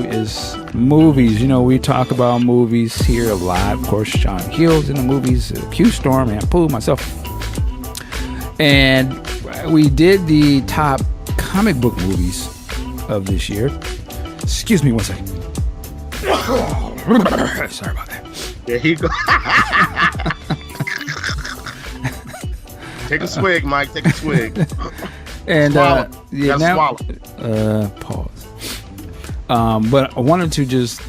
is movies. You know, we talk about movies here a lot. Of course, Sean Hill's in the movies, Q Storm, and Pooh, myself. And we did the top comic book movies of this year. Excuse me one second. Sorry about that. There you go. Take a swig, Mike. Take a swig. And yeah, now pause. But I wanted to just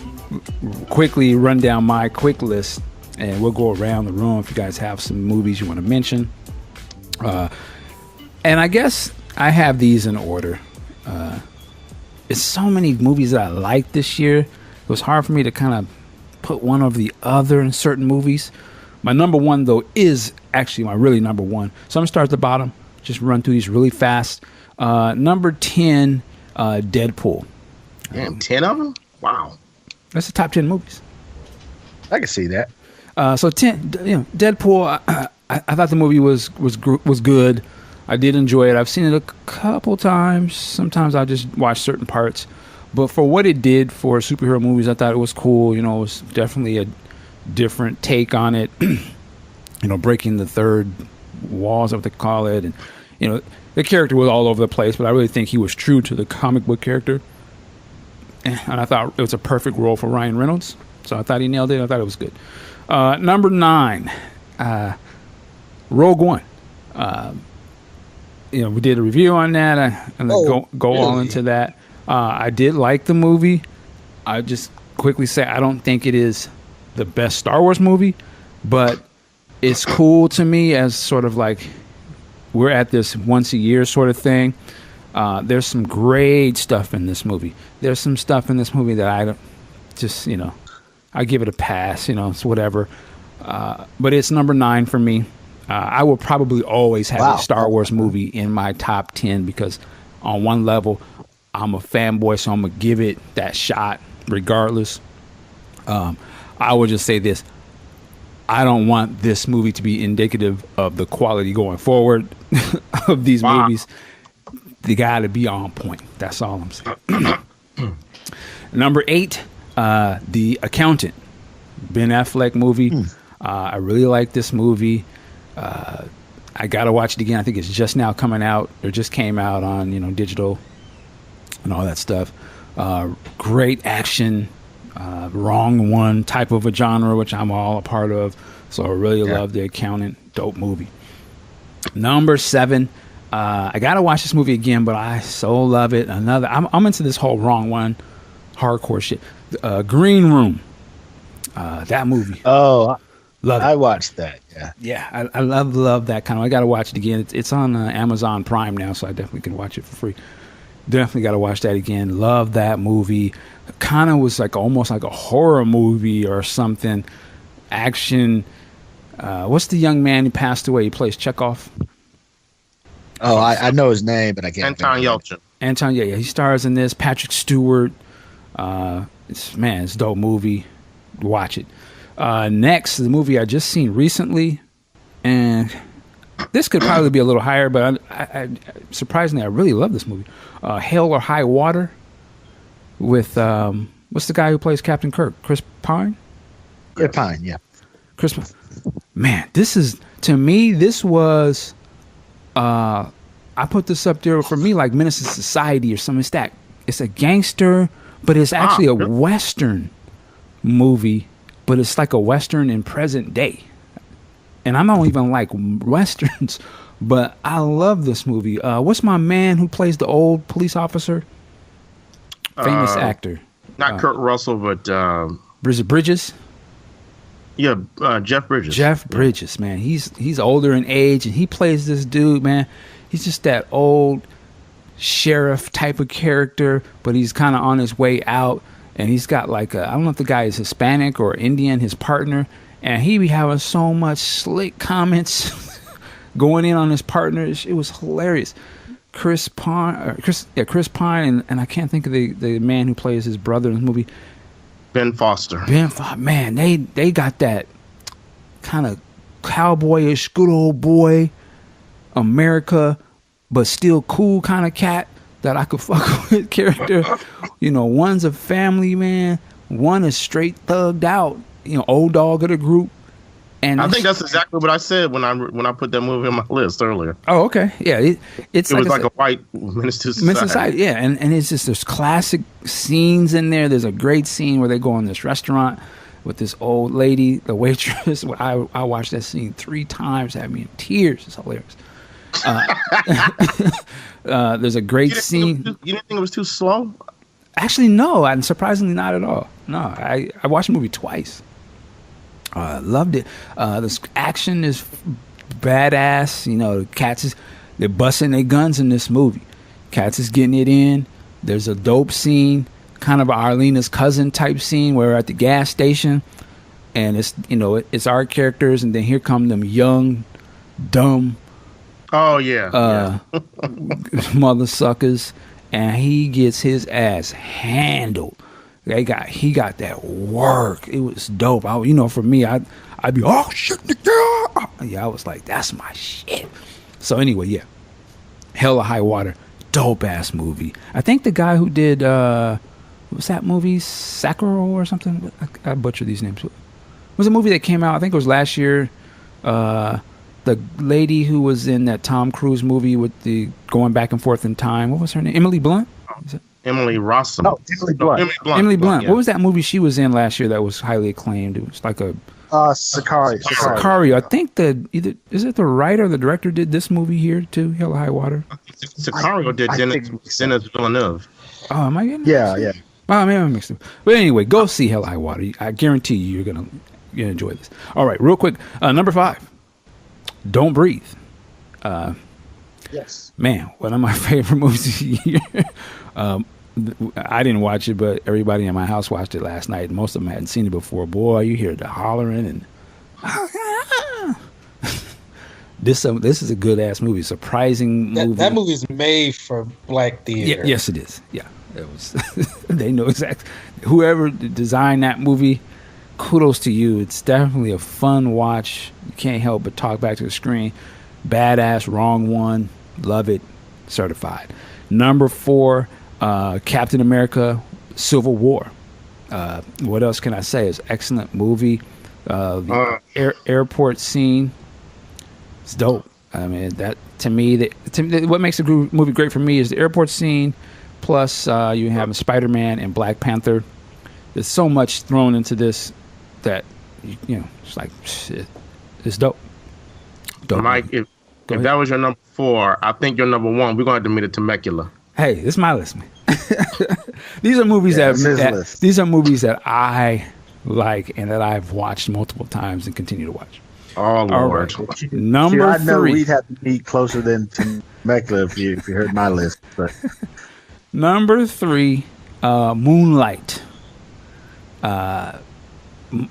quickly run down my quick list, and we'll go around the room if you guys have some movies you want to mention. And I guess I have these in order. It's so many movies that I liked this year. It was hard for me to kind of put one over the other in certain movies. My number one, though, is actually my really number one. So I'm going to start at the bottom, just run through these really fast. Number 10, Deadpool. Damn, 10 of them? Wow. That's the top 10 movies. I can see that. So 10, Deadpool, I thought the movie was good. I did enjoy it. I've seen it a couple times. Sometimes I just watch certain parts. But for what it did for superhero movies, I thought it was cool. You know, it was definitely a different take on it. Breaking the third wall is what they call it. And, the character was all over the place, but I really think he was true to the comic book character. And I thought it was a perfect role for Ryan Reynolds. So I thought he nailed it. I thought it was good. Number 9, Rogue One. We did a review on that. I'm going to go all into that. I did like the movie. I just quickly say I don't think it is the best Star Wars movie, but it's cool to me as sort of like we're at this once a year sort of thing. There's some great stuff in this movie. There's some stuff in this movie that I don't just, I give it a pass, it's whatever. But it's number 9 for me. I will probably always have a Star Wars movie in my top 10 because on one level, I'm a fanboy, so I'm going to give it that shot regardless. I will just say this. I don't want this movie to be indicative of the quality going forward of these movies. They got to be on point. That's all I'm saying. Number 8, The Accountant. Ben Affleck movie. I really like this movie. I got to watch it again. I think it's just now coming out or just came out on, digital and all that stuff. Great action, wrong one type of a genre, which I'm all a part of. So I really love The Accountant. Dope movie. Number 7, I got to watch this movie again, but I so love it. I'm into this whole wrong one, hardcore shit. Green Room. That movie. Oh, love it. I watched that. Yeah, I love that kind of. I got to watch it again. It's on Amazon Prime now, so I definitely can watch it for free. Definitely got to watch that again. Love that movie. Kind of was like almost like a horror movie or something. Action. What's the young man who passed away? He plays Chekhov. Oh, I know his name, but I can't. Anton Yelchin. Anton, yeah. He stars in this. Patrick Stewart. It's a dope movie. Watch it. Next, the movie I just seen recently, and this could probably be a little higher, but I surprisingly, I really love this movie. Hell or High Water with, what's the guy who plays Captain Kirk? Chris Pine? Chris Pine, yeah. Chris Pine. Man, to me, this was, I put this up there for me like Menace to Society or something. It's a gangster, but it's actually a Western movie, but it's like a Western in present day. And I don't even like Westerns, but I love this movie. What's my man who plays the old police officer? Famous actor. Not Kurt Russell, but... Bridges? Yeah, Jeff Bridges. Jeff Bridges, man. He's older in age, and he plays this dude, man. He's just that old sheriff type of character, but he's kind of on his way out. And he's got I don't know if the guy is Hispanic or Indian, his partner. And he be having so much slick comments going in on his partners. It was hilarious. Chris Pine, and I can't think of the man who plays his brother in the movie. Ben Foster. Man, they got that kind of cowboyish, good old boy, America, but still cool kind of cat. that I could fuck with character. You know, one's a family man, one is straight thugged out. You know, old dog of the group. And I think that's exactly what I said when I put that movie on my list earlier. Oh, okay, yeah. It was like a white Menace to Society. Yeah, and it's just there's classic scenes in there. There's a great scene where they go in this restaurant with this old lady, the waitress. I watched that scene 3 times, had me in tears. It's hilarious. There's a great scene. You didn't think it was too slow? Actually, no, and surprisingly not at all. No, I watched the movie twice. Loved it. This action is badass. You know, they're busting their guns in this movie. Cats is getting it in. There's a dope scene, kind of Arlena's cousin type scene where we're at the gas station, and it's our characters, and then here come them young, dumb, mother suckers, and he gets his ass handled. He got that work. It was dope. For me, I'd be, oh shit, yeah. I was like, that's my shit. So anyway, yeah, Hell or High Water, dope ass movie. I think the guy who did what's that movie, Sakura or something? I butcher these names. It was a movie that came out. I think it was last year. The lady who was in that Tom Cruise movie with the going back and forth in time. What was her name? Emily Blunt. Emily Rossum. Oh, Emily Blunt. Emily Blunt. Yeah. What was that movie she was in last year that was highly acclaimed? It was like a Sicario. I think is it the writer or the director did this movie here too, Hell or High Water? Sicario did Dennis Villeneuve. Oh, am I getting Yeah, yeah. Oh, maybe I'm mixed up. But anyway, go see Hell or High Water. I guarantee you're gonna enjoy this. All right, real quick. Number 5, Don't Breathe. Yes. Man, one of my favorite movies of the year. I didn't watch it, but everybody in my house watched it last night. Most of them hadn't seen it before. Boy, you hear the hollering and this is a good ass movie. Surprising movie. That movie is made for black theater. Yeah, yes, it is. Yeah, it was. They know exactly. Whoever designed that movie, kudos to you. It's definitely a fun watch. You can't help but talk back to the screen. Badass, wrong one. Love it. Certified. Number 4, Captain America: Civil War. What else can I say? It's an excellent movie. The airport scene. It's dope. I mean, that to me, what makes the movie great for me is the airport scene. Plus, you have Spider-Man and Black Panther. There's so much thrown into this that it's like shit. It's dope. Mike, if that was your number 4, I think your number 1, we're gonna have to meet at Temecula. Hey, it's my list, man. These are movies these are movies that I like and that I've watched multiple times and continue to watch. Oh Lord. Right. Number I know 3. we'd have to meet closer than Temecula if you heard my list. But Number 3, Moonlight.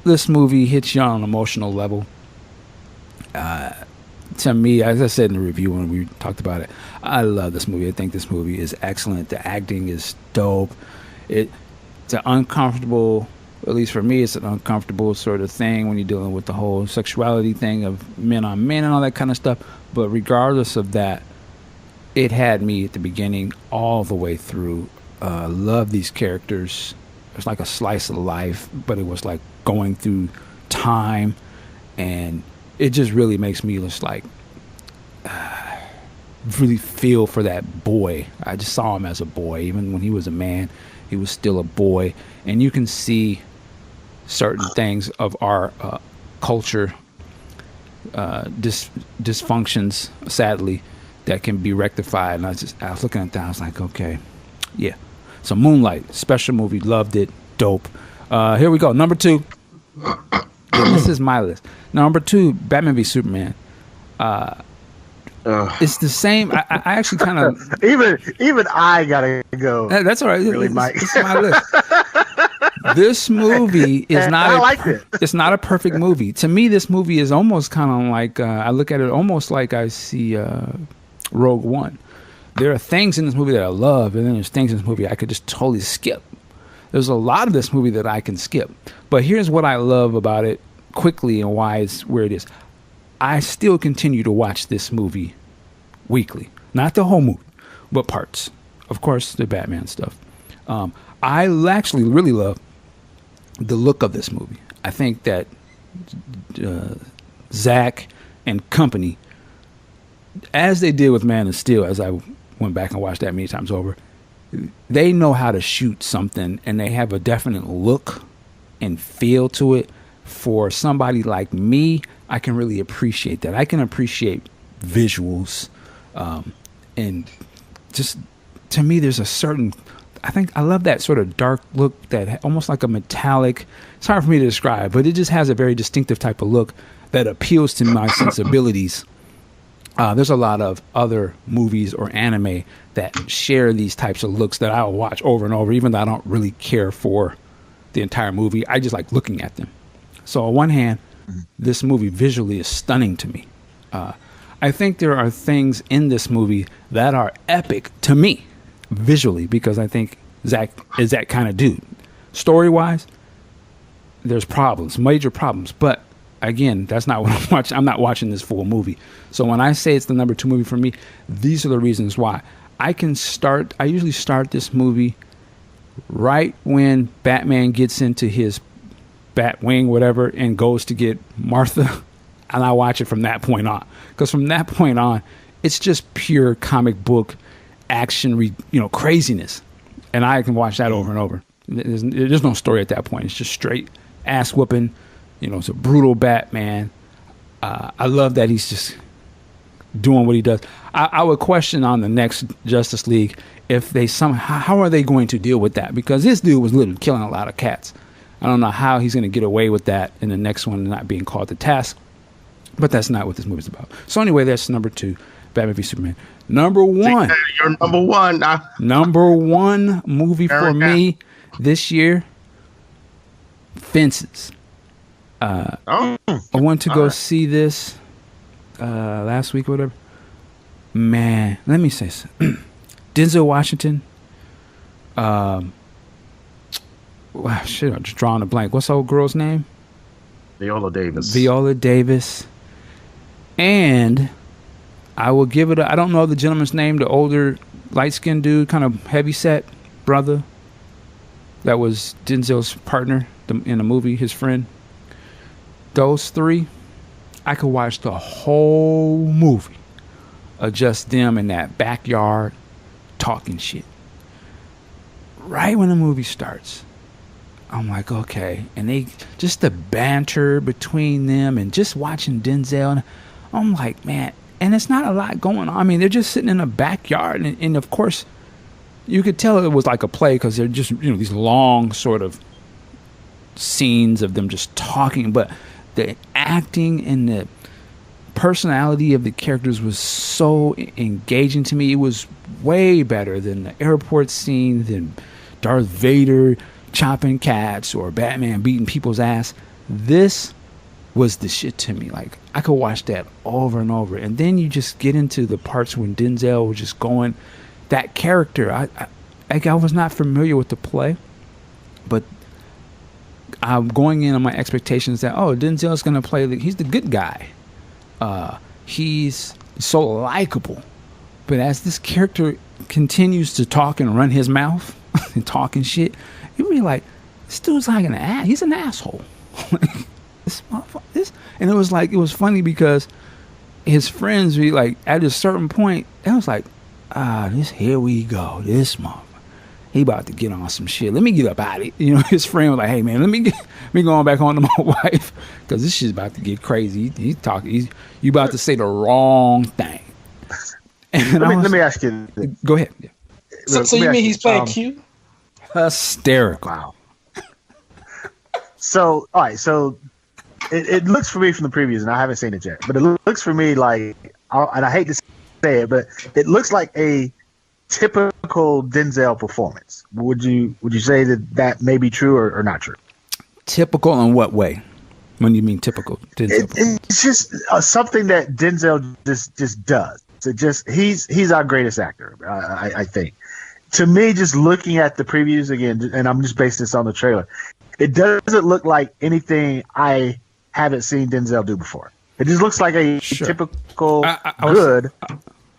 This movie hits you on an emotional level. To me, as I said in the review when we talked about it, I love this movie. I think this movie is excellent. The acting is dope. It's an uncomfortable, at least for me, it's an uncomfortable sort of thing when you're dealing with the whole sexuality thing of men on men and all that kind of stuff. But regardless of that, it had me at the beginning all the way through. Love these characters. It's like a slice of life, but it was like going through time, and it just really makes me just like really feel for that boy. I just saw him as a boy. Even when he was a man, he was still a boy. And you can see certain things of our culture, dysfunctions, sadly, that can be rectified. And I was looking at that, I was like, okay, yeah. So Moonlight, special movie, loved it, dope. Here we go, number 2. This is my list. Number 2, Batman v Superman. It's the same. I actually kind of even I gotta go. That's all right. Really, Mike? It's my list. This movie is not. I liked it. It's not a perfect movie. To me, this movie is almost kind of like I look at it almost like I see Rogue One. There are things in this movie that I love, and then there's things in this movie I could just totally skip. There's a lot of this movie that I can skip. But here's what I love about it quickly and why it's where it is. I still continue to watch this movie weekly. Not the whole movie, but parts. of course, the Batman stuff. I actually really love the look of this movie. I think that Zack and company, as they did with Man of Steel, as I went back and watched that many times over, they know how to shoot something, and they have a definite look and feel to it. For somebody like me, I can really appreciate that. I can appreciate visuals, and just, to me, there's a certain, I think I love that sort of dark look, that almost like a metallic. It's hard for me to describe, but it just has a very distinctive type of look that appeals to my sensibilities. There's a lot of other movies or anime that share these types of looks that I'll watch over and over, even though I don't really care for the entire movie. I just like looking at them. So on one hand, this movie visually is stunning to me. I think there are things in this movie that are epic to me visually, because I think Zack is that kind of dude. Story-wise, there's problems, major problems, but again, that's not what I'm watching. I'm not watching this full movie. So when I say it's the number 2 movie for me, these are the reasons why. I usually start this movie right when Batman gets into his Batwing, whatever, and goes to get Martha, and I watch it from that point on. Because from that point on, it's just pure comic book action, craziness, and I can watch that over and over. There's no story at that point. It's just straight ass whooping. It's a brutal Batman. I love that he's just doing what he does. I would question on the next Justice League if they how are they going to deal with that? Because this dude was literally killing a lot of cats. I don't know how he's going to get away with that in the next one, not being called to task. But that's not what this movie's about. So anyway, that's number 2, Batman v Superman. Number 1. You're number 1. Number 1 movie for me this year, Fences. I went to go see this last week or whatever. Man, let me say something. Denzel Washington. Shit, I'm just drawing a blank. What's the old girl's name? Viola Davis. And I will give it I don't know the gentleman's name, the older light-skinned dude, kind of heavy-set brother that was Denzel's partner in the movie, his friend. Those 3, I could watch the whole movie of just them in that backyard talking shit. Right when the movie starts, I'm like, okay. And they just the banter between them and just watching Denzel. And I'm like, man, and it's not a lot going on. I mean, they're just sitting in a backyard. And of course, you could tell it was like a play because they're just, these long sort of scenes of them just talking. But the acting and the personality of the characters was so engaging to me. It was way better than the airport scene, than Darth Vader chopping cats or Batman beating people's ass. This was the shit to me. Like, I could watch that over and over. And then you just get into the parts when Denzel was just going, that character, I was not familiar with the play, but I'm going in on my expectations that, Denzel's going to play, he's the good guy. He's so likable. But as this character continues to talk and run his mouth and talking shit, you be like, this dude's like he's an asshole. And it was funny because his friends be like, at a certain point, it was like, here we go, this motherfucker. He about to get on some shit. Let me get up out of it. His friend was like, hey man, let me go on back home to my wife because this shit's about to get crazy. He's talking. You about to say the wrong thing. And let me ask you. Go ahead. Yeah. So you mean he's playing Q? Hysterical. Wow. So, all right. So it looks for me from the previews, and I haven't seen it yet, but it looks for me like, and I hate to say it, but it looks like a typical Denzel performance. Would you say that may be true or not true? Typical in what way? When you mean typical Denzel? It's just something that Denzel just does. So he's our greatest actor, I think. To me, just looking at the previews again, and I'm just basing this on the trailer, it doesn't look like anything I haven't seen Denzel do before. It just looks like a typical good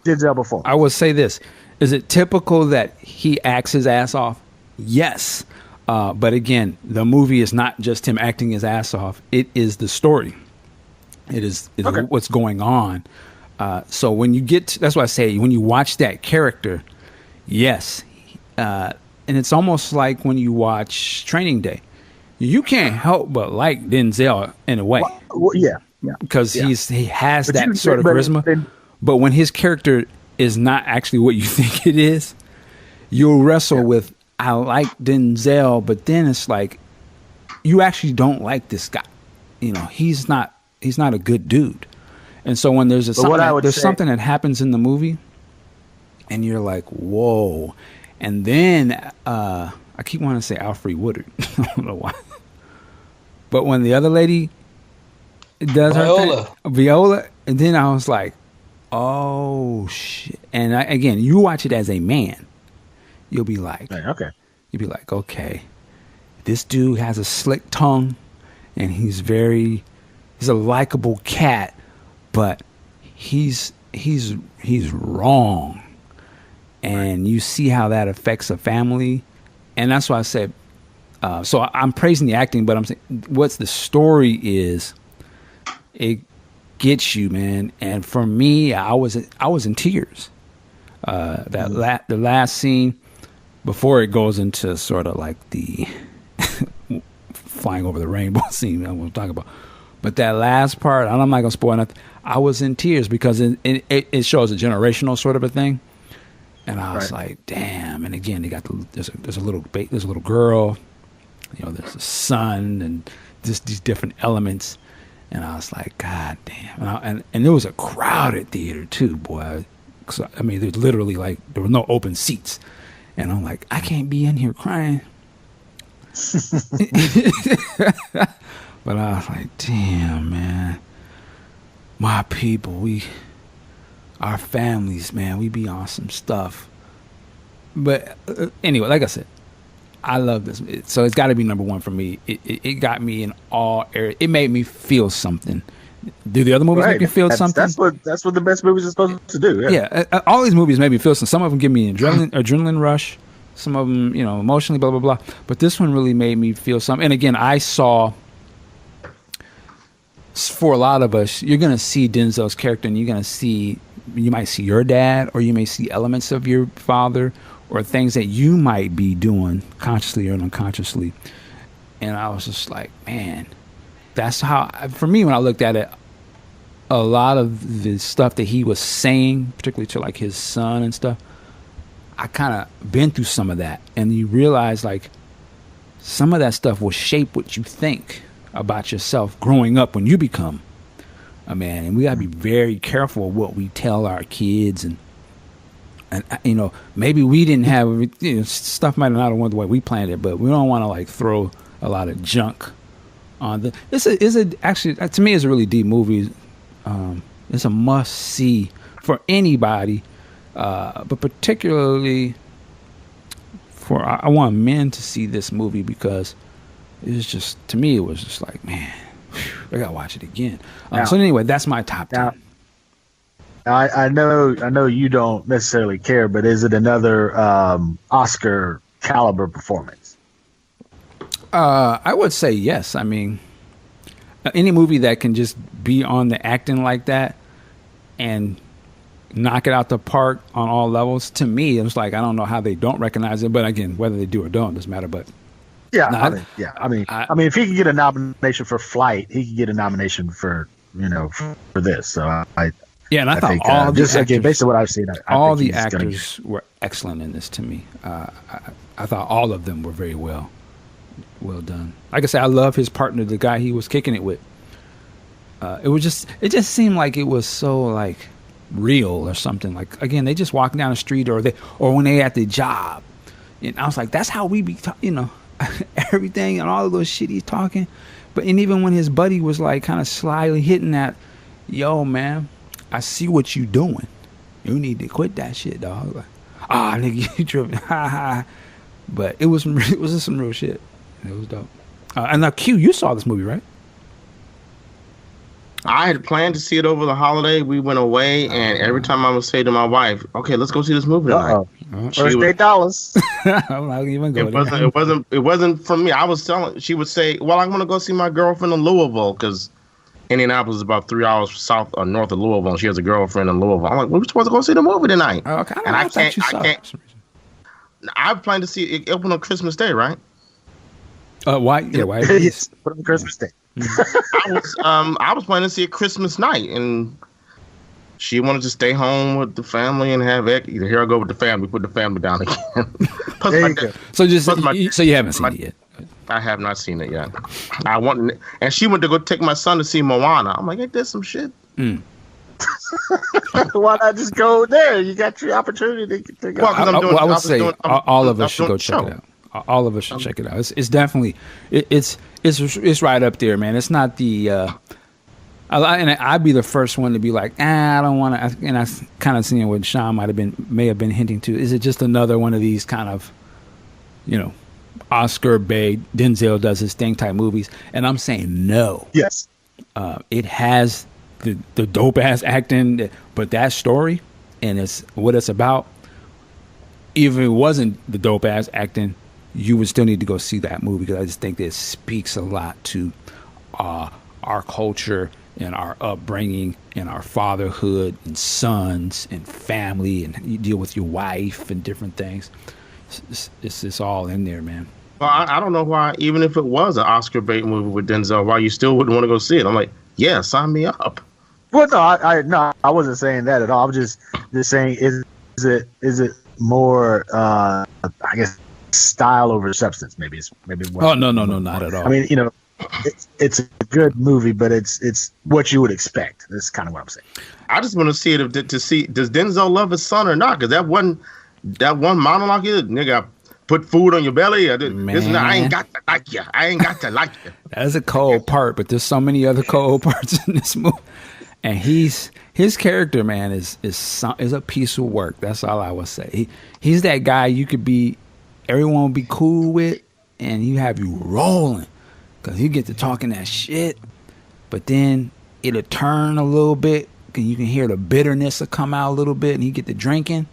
Denzel performance. I would say this. Is it typical that he acts his ass off? Yes. But again, the movie is not just him acting his ass off. It is the story. It is what's going on. So when you get that's why I say when you watch that character, yes. And it's almost like when you watch Training Day. You can't help but like Denzel in a way. Well, yeah. Because he has that sort of charisma. But when his character is not actually what you think it is, you'll wrestle with, I like Denzel, but then it's like, you actually don't like this guy. You know, he's not a good dude. And so when there's something that happens in the movie and you're like, whoa. And then I keep wanting to say Alfre Woodard. I don't know why. But when the other lady does her thing, Viola, and then I was like, oh shit. And again, you watch it as a man, you'll be like, okay, this dude has a slick tongue and he's a likable cat, but he's wrong. And you see how that affects a family. And that's why I said, so I'm praising the acting, but I'm saying what's the story is, it gets you, man. And for me, I was in tears. The last scene before it goes into sort of like the flying over the rainbow scene I want to talk about, but that last part, I'm not gonna spoil nothing. I was in tears because it shows a generational sort of a thing, and I was like, damn. And again, they got there's a little girl, you know, there's a son, and just these different elements. And I was like, God damn. And there was a crowded theater too, boy. I mean, there's literally like, there were no open seats. And I'm like, I can't be in here crying. But I was like, damn, man. My people, our families, man, we be on some stuff. But anyway, like I said, I love this. So it's got to be number one for me. It got me in all areas. It made me feel something. Do the other movies make you feel something? That's what the best movies are supposed to do. Yeah. All these movies make me feel something. Some of them give me adrenaline rush. Some of them, you know, emotionally, blah, blah, blah. But this one really made me feel something. And again, I saw, for a lot of us, you're going to see Denzel's character, and you might see your dad, or you may see elements of your father, or things that you might be doing consciously or unconsciously. And I was just like, man, that's how, for me, when I looked at it, a lot of the stuff that he was saying, particularly to like his son and stuff, I kind of been through some of that. And you realize like some of that stuff will shape what you think about yourself growing up when you become a man. And we got to be very careful of what we tell our kids. And you know, maybe we didn't have, you know, stuff might not have went the way we planned it, but we don't want to like throw a lot of junk on the. Actually, to me, it's a really deep movie. It's a must see for anybody, but particularly for I want men to see this movie because it's just, to me, it was just like, man, I gotta watch it again. So anyway, that's my top 10. I know you don't necessarily care, but is it another Oscar caliber performance? I would say yes. I mean, any movie that can just be on the acting like that and knock it out the park on all levels, to me, it was like, I don't know how they don't recognize it, but again, whether they do or don't doesn't matter. But I mean, if he could get a nomination for Flight, he could get a nomination for this. So and I thought all the actors, based on what I've seen, all the actors were excellent in this. To me, I thought all of them were very well done. Like I said, I love his partner, the guy he was kicking it with. It just seemed like it was so like real or something. Like, again, they just walking down the street or when they at the job, and I was like, that's how we be, everything and all of those shit he's talking. But and even when his buddy was like kind of slyly hitting that, yo man, I see what you doing. You need to quit that shit, dog. Like, nigga, you tripping. Ha ha. But it was just some real shit. It was dope. And now, Q, you saw this movie, right? I had planned to see it over the holiday. We went away, and every time I would say to my wife, "Okay, let's go see this movie tonight," First day dollars. I'm not even going. It wasn't from me. I was telling. She would say, "Well, I'm gonna go see my girlfriend in Louisville because Indianapolis is about 3 hours south or north of Louisville, and she has a girlfriend in Louisville." I'm like, "We're supposed to go see the movie tonight." Oh, okay. And I can't. I plan to see it open on Christmas Day, right? Why? Yeah, why? Yes, put on Christmas Day. I was planning to see it Christmas night, and she wanted to stay home with the family and have it. Either here I go with the family, put the family down again. There you go. So you haven't seen it yet. I have not seen it yet. I want, and she went to go take my son to see Moana. I'm like, ain't this some shit? Why not just go there? You got your opportunity to go. Well, I would say all of us should go check it out. All of us should check it out. It's definitely it's right up there, man. It's not the and I'd be the first one to be like, I don't want to. And I kind of seen what Sean may have been hinting to. Is it just another one of these kind of, Oscar bait, Denzel does his thing type movies? And I'm saying no. Yes. It has the dope ass acting, but that story and it's what it's about. Even if it wasn't the dope ass acting, you would still need to go see that movie because I just think that it speaks a lot to our culture and our upbringing and our fatherhood and sons and family, and you deal with your wife and different things. It's all in there, man. Well, I don't know why, even if it was an Oscar bait movie with Denzel, why you still wouldn't want to go see it. I'm like, yeah, sign me up. Well, no, I wasn't saying that at all. I'm just saying, is it more, I guess, style over substance? Maybe more. Oh no, not at all. I mean, it's a good movie, but it's what you would expect. That's kind of what I'm saying. I just want to see it to see, does Denzel love his son or not? Because that one monologue is, nigga, put food on your belly. I ain't got to like you. I ain't got to like you. That's a cold part, but there's so many other cold parts in this movie. And his character, man, is a piece of work. That's all I would say. He's that guy everyone will be cool with, and you have you rolling because you get to talking that shit, but then it'll turn a little bit and you can hear the bitterness will come out a little bit, and he get to drinking,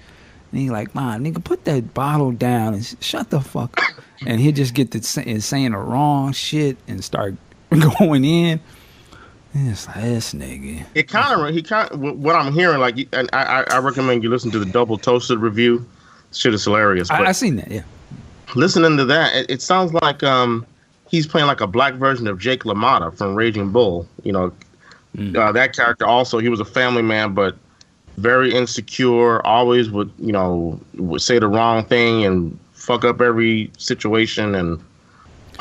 and he like, man, nigga, put that bottle down and shut the fuck up. And he just get to saying the wrong shit and start going in. And it's like, this nigga. What I'm hearing, like, and I recommend you listen to the Double Toasted review. Shit is hilarious. I seen that, yeah. Listening to that, it sounds like he's playing like a black version of Jake LaMotta from Raging Bull. That character also, he was a family man, but very insecure, always would say the wrong thing and fuck up every situation, and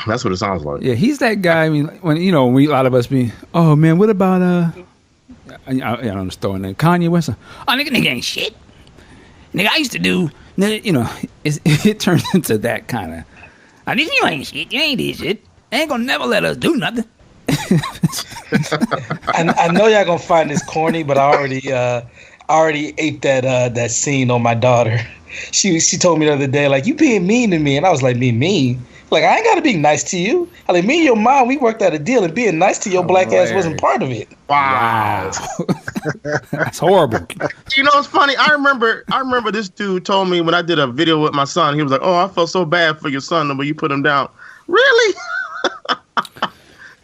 that's what it sounds like. Yeah, he's that guy. I mean, when a lot of us be, oh man, what about I'm just throwing that Kanye West. Oh, nigga ain't shit. Nigga, I used to do. It turns into that kind of. I think you ain't shit. You ain't this shit. They ain't gonna never let us do nothing. I know y'all gonna find this corny, but I already ate that scene on my daughter. She told me the other day, like, you being mean to me, and I was like, mean? Like, I ain't gotta be nice to you. I like, me and your mom, we worked out a deal, and being nice to your black ass wasn't part of it. Wow. That's horrible. It's funny. I remember this dude told me when I did a video with my son, he was like, oh, I felt so bad for your son when you put him down. Really?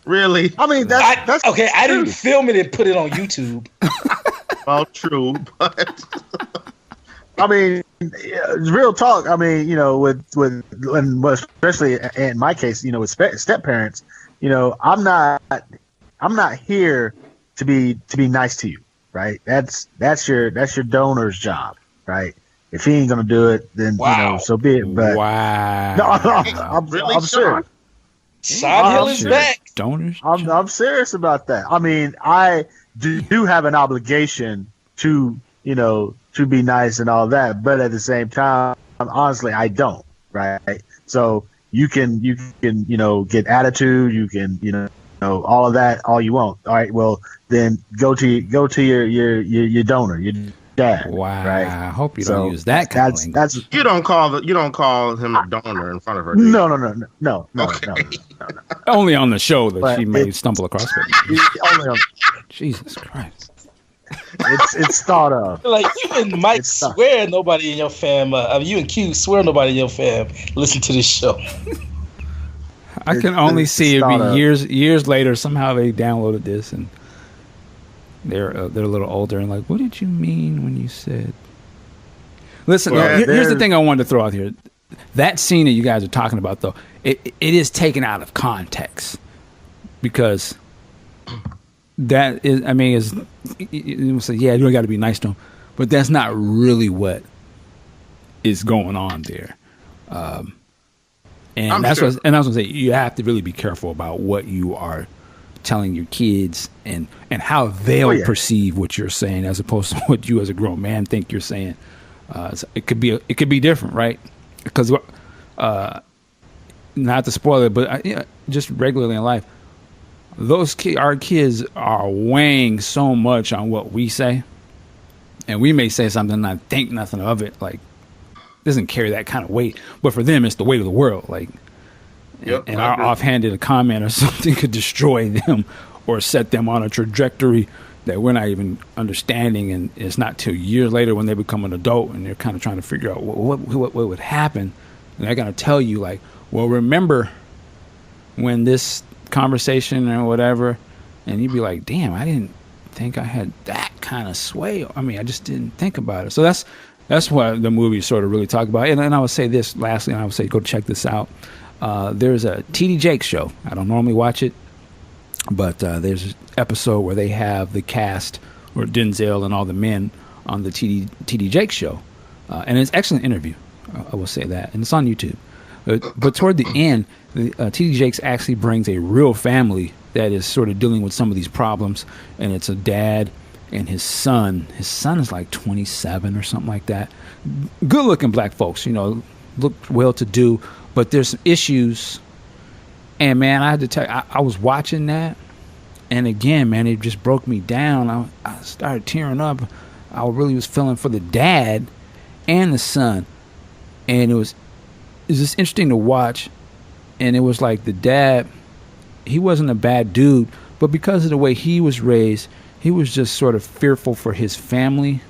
Really? I mean, that's okay. I didn't film it and put it on YouTube. Well, true, but I mean, real talk. I mean, especially in my case, with step parents, I'm not here to be nice to you, right? That's your donor's job, right? If he ain't gonna do it, then so be it. But wow, no, I'm serious. Side Hill is back. Donors. I'm serious about that. I mean, I do have an obligation to be nice and all that, but at the same time, honestly, I don't. Right. So you can get attitude. You can all of that all you want. All right. Well, then go to your donor. Your dad. Wow. Right? I hope you don't use that kind of language. That's you don't call him a donor in front of her. No. Only on the show that she may stumble across it. Only on, Jesus Christ. It's thought of. Like you and Mike It's tough. swear nobody in your fam. You and Q swear nobody in your fam listen to this show. I can only see it thought be of. years later. Somehow they downloaded this and they're a little older and like, what did you mean when you said? Listen, Well, here's the thing I wanted to throw out here. That scene that you guys are talking about, though, it is taken out of context because that is, I mean, you say, yeah, you got to be nice to him, but that's not really what is going on there. And I'm that's sure. and I was gonna say you have to really be careful about what you are telling your kids and how they'll perceive what you're saying as opposed to what you as a grown man think you're saying. So it could be different, right? Because not to spoil it, but just regularly in life, our kids are weighing so much on what we say, and we may say something and not think nothing of it, like doesn't carry that kind of weight, but for them it's the weight of the world. Like, Yep, and I our agree. offhanded comment or something could destroy them or set them on a trajectory that we're not even understanding. And it's not till years later when they become an adult and they're kind of trying to figure out what would happen. And they're going to tell you like, well, remember when this conversation or whatever, and you'd be like, damn, I didn't think I had that kind of sway. I mean, I just didn't think about it. So that's what the movie sort of really talk about. And I would say this lastly, and I would say, go check this out. There's a TD Jakes show. I don't normally watch it, but there's an episode where they have the cast or Denzel and all the men on the TD Jakes show. And it's an excellent interview. I will say that. And it's on YouTube. But toward the end, TD Jakes actually brings a real family that is sort of dealing with some of these problems. And it's a dad and his son. His son is like 27 or something like that. Good looking black folks, look well to do. But there's some issues. And man, I had to tell you, I was watching that. And again, man, it just broke me down. I started tearing up. I really was feeling for the dad and the son. And it was just interesting to watch. And it was like the dad, he wasn't a bad dude, but because of the way he was raised, he was just sort of fearful for his family,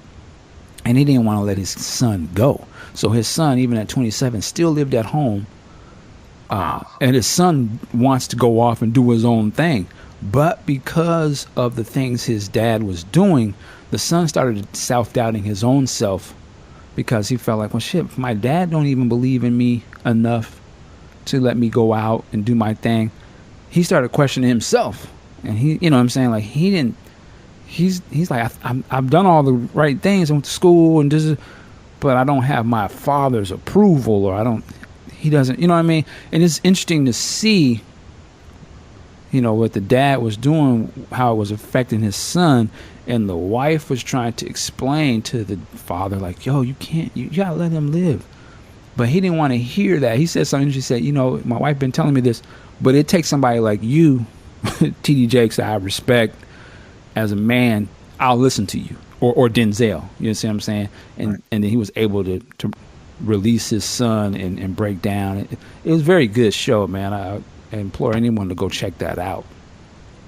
and he didn't want to let his son go. So his son, even at 27, still lived at home, and his son wants to go off and do his own thing. But because of the things his dad was doing, the son started self-doubting his own self, because he felt like, well, shit, my dad don't even believe in me enough to let me go out and do my thing. He started questioning himself, and he, you know what I'm saying, like he didn't. He's like, I've done all the right things. I went to school and this is, but I don't have my father's approval, or he doesn't, you know what I mean? And it's interesting to see, what the dad was doing, how it was affecting his son. And the wife was trying to explain to the father, like, yo, you gotta let him live. But he didn't want to hear that. He said something, she said, my wife been telling me this, but it takes somebody like you, TD Jakes, that I respect as a man, I'll listen to you. Or Denzel, you see what I'm saying? And Right. and then he was able to release his son and break down. It was a very good show, man. I implore anyone to go check that out.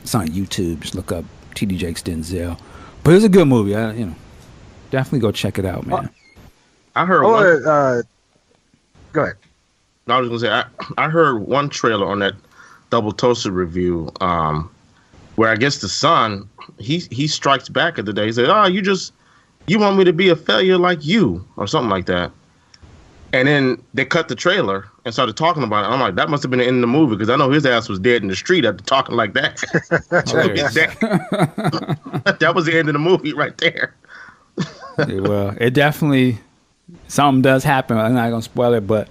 It's on YouTube. Just look up TD Jakes Denzel. But it's a good movie. Definitely go check it out, man. I heard Go ahead. I was gonna say I heard one trailer on that Double Toasted review, where I guess the son he strikes back at the day. He said, "Oh, you want me to be a failure like you," or something like that. And then they cut the trailer and started talking about it. I'm like, that must have been the end of the movie, because I know his ass was dead in the street after talking like that. That was the end of the movie right there. Yeah, well, it definitely, something does happen. I'm not gonna spoil it, but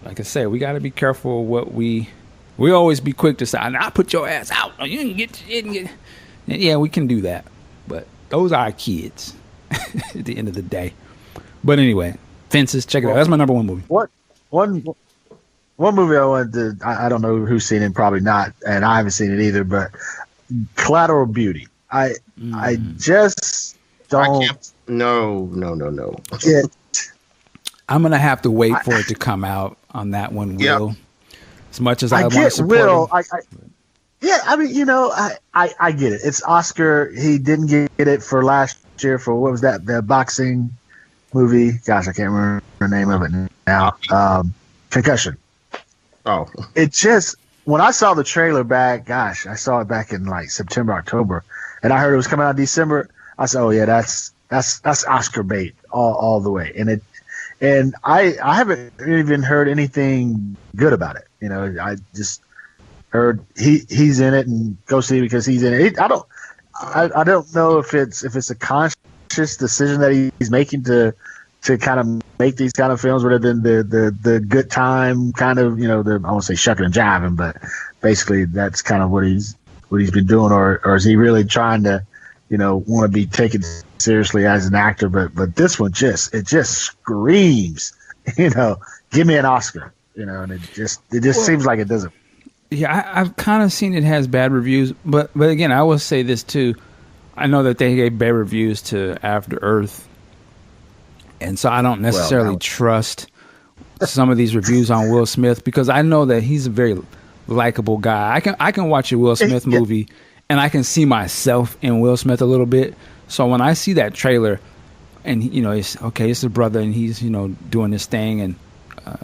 like I said, we got to be careful what we always be quick to say, "I put your ass out. Oh, you didn't get." Yeah, we can do that, but those are our kids at the end of the day. But anyway, Fences, check it out. That's my number one movie. What one movie I wanted to, I don't know who's seen it, probably not, and I haven't seen it either, but Collateral Beauty. I just I don't can't. No. get. I'm gonna have to wait for it to come out on that one, Will. Yeah. As much as I I want to get support Will. him. Yeah, I mean, I get it. It's Oscar. He didn't get it for last year for what was that? The boxing movie. Gosh, I can't remember the name of it now. Concussion. Oh, It just when I saw the trailer back, gosh, I saw it back in like September, October, and I heard it was coming out in December. I said, "Oh yeah, that's Oscar bait all the way." And I haven't even heard anything good about it. I just heard he's in it and go see it because he's in it. I don't know if it's a conscious decision that he's making to kind of make these kind of films rather than the good time kind of, I won't say shucking and jiving, but basically that's kind of what he's been doing, or is he really trying to, want to be taken seriously as an actor? But this one just screams, give me an Oscar, and it just seems like it doesn't. Yeah, I've kind of seen it has bad reviews, but again, I will say this too. I know that they gave bad reviews to After Earth, and so I don't necessarily trust some of these reviews on Will Smith because I know that he's a very likable guy. I can watch a Will Smith movie and I can see myself in Will Smith a little bit. So when I see that trailer, and it's okay, it's a brother, and he's doing this thing and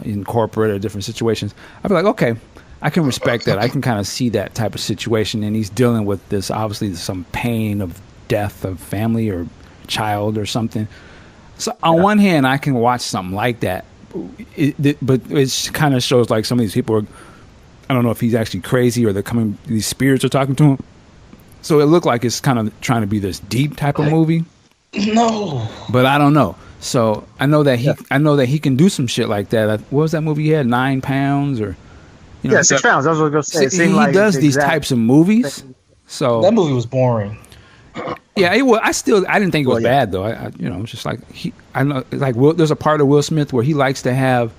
in corporate or different situations, I'd be like, okay, I can respect that. I can kind of see that type of situation, and he's dealing with this, obviously, some pain of death of family or child or something. So on one hand, I can watch something like that, but it kind of shows like some of these people are, I don't know if he's actually crazy or these spirits are talking to him. So it looked like it's kind of trying to be this deep type of movie. No, but I don't know. So I know that he can do some shit like that. What was that movie he had? 9 pounds or 6 pounds. I was going to say. He does these types of movies. So that movie was boring. Yeah, it was. I didn't think it was bad though. It's just like there's a part of Will Smith where he likes to have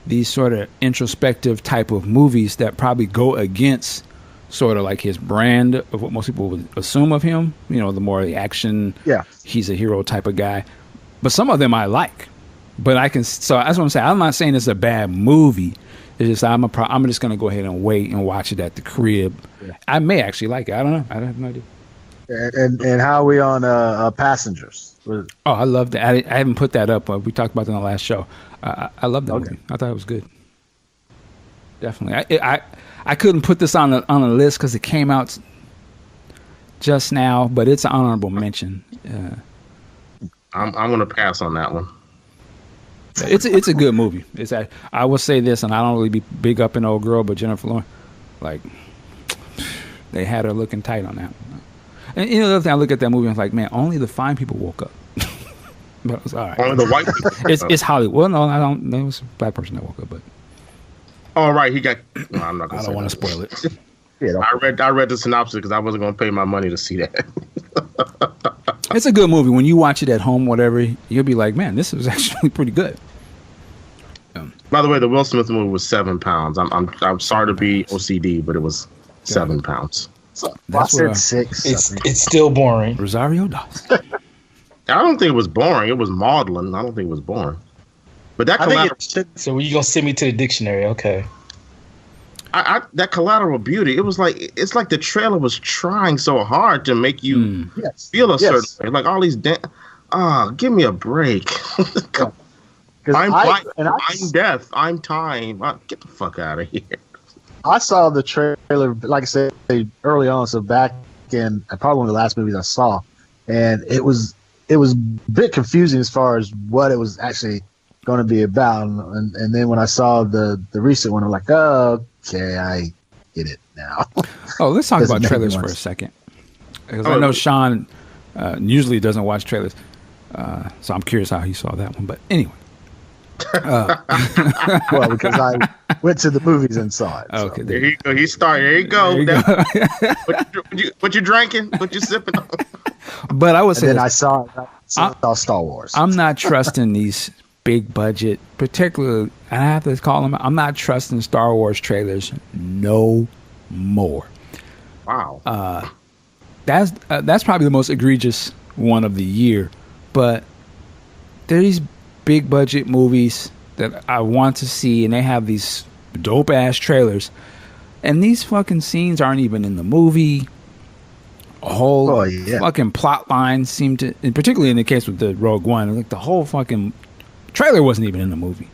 these sort of introspective type of movies that probably go against sort of like his brand of what most people would assume of him. The more the action. Yeah, he's a hero type of guy. But some of them I like. But I can. So that's what I'm saying. I'm not saying it's a bad movie. It's just I'm just gonna go ahead and wait and watch it at the crib. Yeah. I may actually like it. I don't know. I have no idea. And how are we on Passengers? Oh, I love that. I haven't put that up. We talked about that in the last show. I love that movie. I thought it was good. Definitely. I couldn't put this on a list because it came out just now, but it's an honorable mention. I'm going to pass on that one. It's a good movie. I will say this, and I don't really be big up in old girl, but Jennifer Lawrence, like, they had her looking tight on that one. And the other thing, I look at that movie and I'm like, man, only the fine people woke up. But it was all right. Only the white people. It's Hollywood. Well, no, I don't. There was a black person that woke up, but. Oh, right. He got. No, I'm not going to say. I don't want to spoil it. I read the synopsis because I wasn't going to pay my money to see that. It's a good movie. When you watch it at home, whatever, you'll be like, man, this is actually pretty good. By the way, the Will Smith movie was 7 pounds. I'm sorry to be OCD, but it was 7 pounds. I said 6. It's still boring. Rosario Dawson. I don't think it was boring. It was maudlin. I don't think it was boring. But that collateral. So you're gonna send me to the dictionary, okay? That Collateral Beauty. It's like the trailer was trying so hard to make you feel a certain way. Like all these. Give me a break. I'm death. I'm time. Get the fuck out of here. I saw the trailer, like I said, early on, so back in probably one of the last movies I saw, and it was a bit confusing as far as what it was actually going to be about. And then when I saw the recent one, I'm like, oh, okay, I get it now. Oh, let's talk about trailers for a second. Because I know Sean usually doesn't watch trailers, so I'm curious how he saw that one. But anyway. Well, because I went to the movies and saw it. Okay, there you go. He started. There you go. What you drinking? What you sipping on? But I would say I saw Star Wars. I'm not trusting these big budget, particularly, and I have to call them. I'm not trusting Star Wars trailers no more. Wow. That's probably the most egregious one of the year. But there are these big budget movies that I want to see, and they have these dope ass trailers, And these fucking scenes aren't even in the movie. A whole fucking plot line seemed to, and particularly in the case with the Rogue One, like the whole fucking trailer wasn't even in the movie.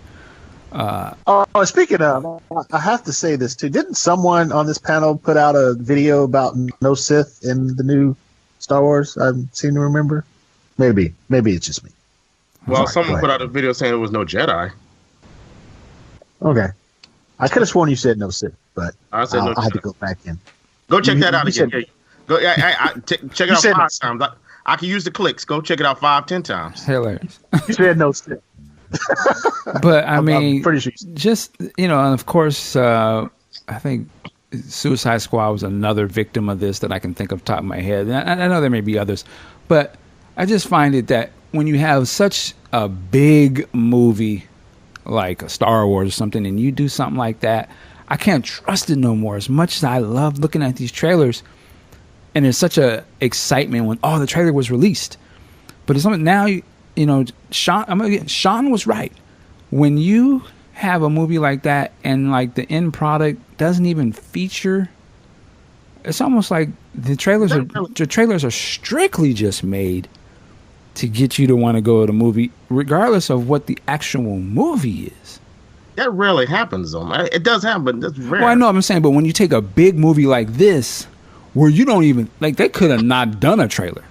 Speaking of, I have to say this too. Didn't someone on this panel put out a video about no Sith in the new Star Wars? I seem to remember. Maybe it's just me. Well, someone put out a video saying there was no Jedi. Okay, I could have sworn you said no Sith, but I said no. I had to go back in. Go check that out again. Go, check it out 5 times. I can use the clicks. Go check it out 5-10 times. Hilarious. You said no Sith. But I mean, I'm pretty sure just, and of course, I think Suicide Squad was another victim of this that I can think of top of my head. And I know there may be others, but I just find it that when you have such a big movie like a Star Wars or something, and you do something like that, I can't trust it no more. As much as I love looking at these trailers, and there's such a excitement when the trailer was released, but it's something now. Sean was right. When you have a movie like that and like the end product doesn't even feature, it's almost like the trailers are strictly just made to get you to want to go to the movie, regardless of what the actual movie is. That rarely happens, though. It does happen, but that's rare. Well, I know what I'm saying, but when you take a big movie like this, where you don't even they could have not done a trailer,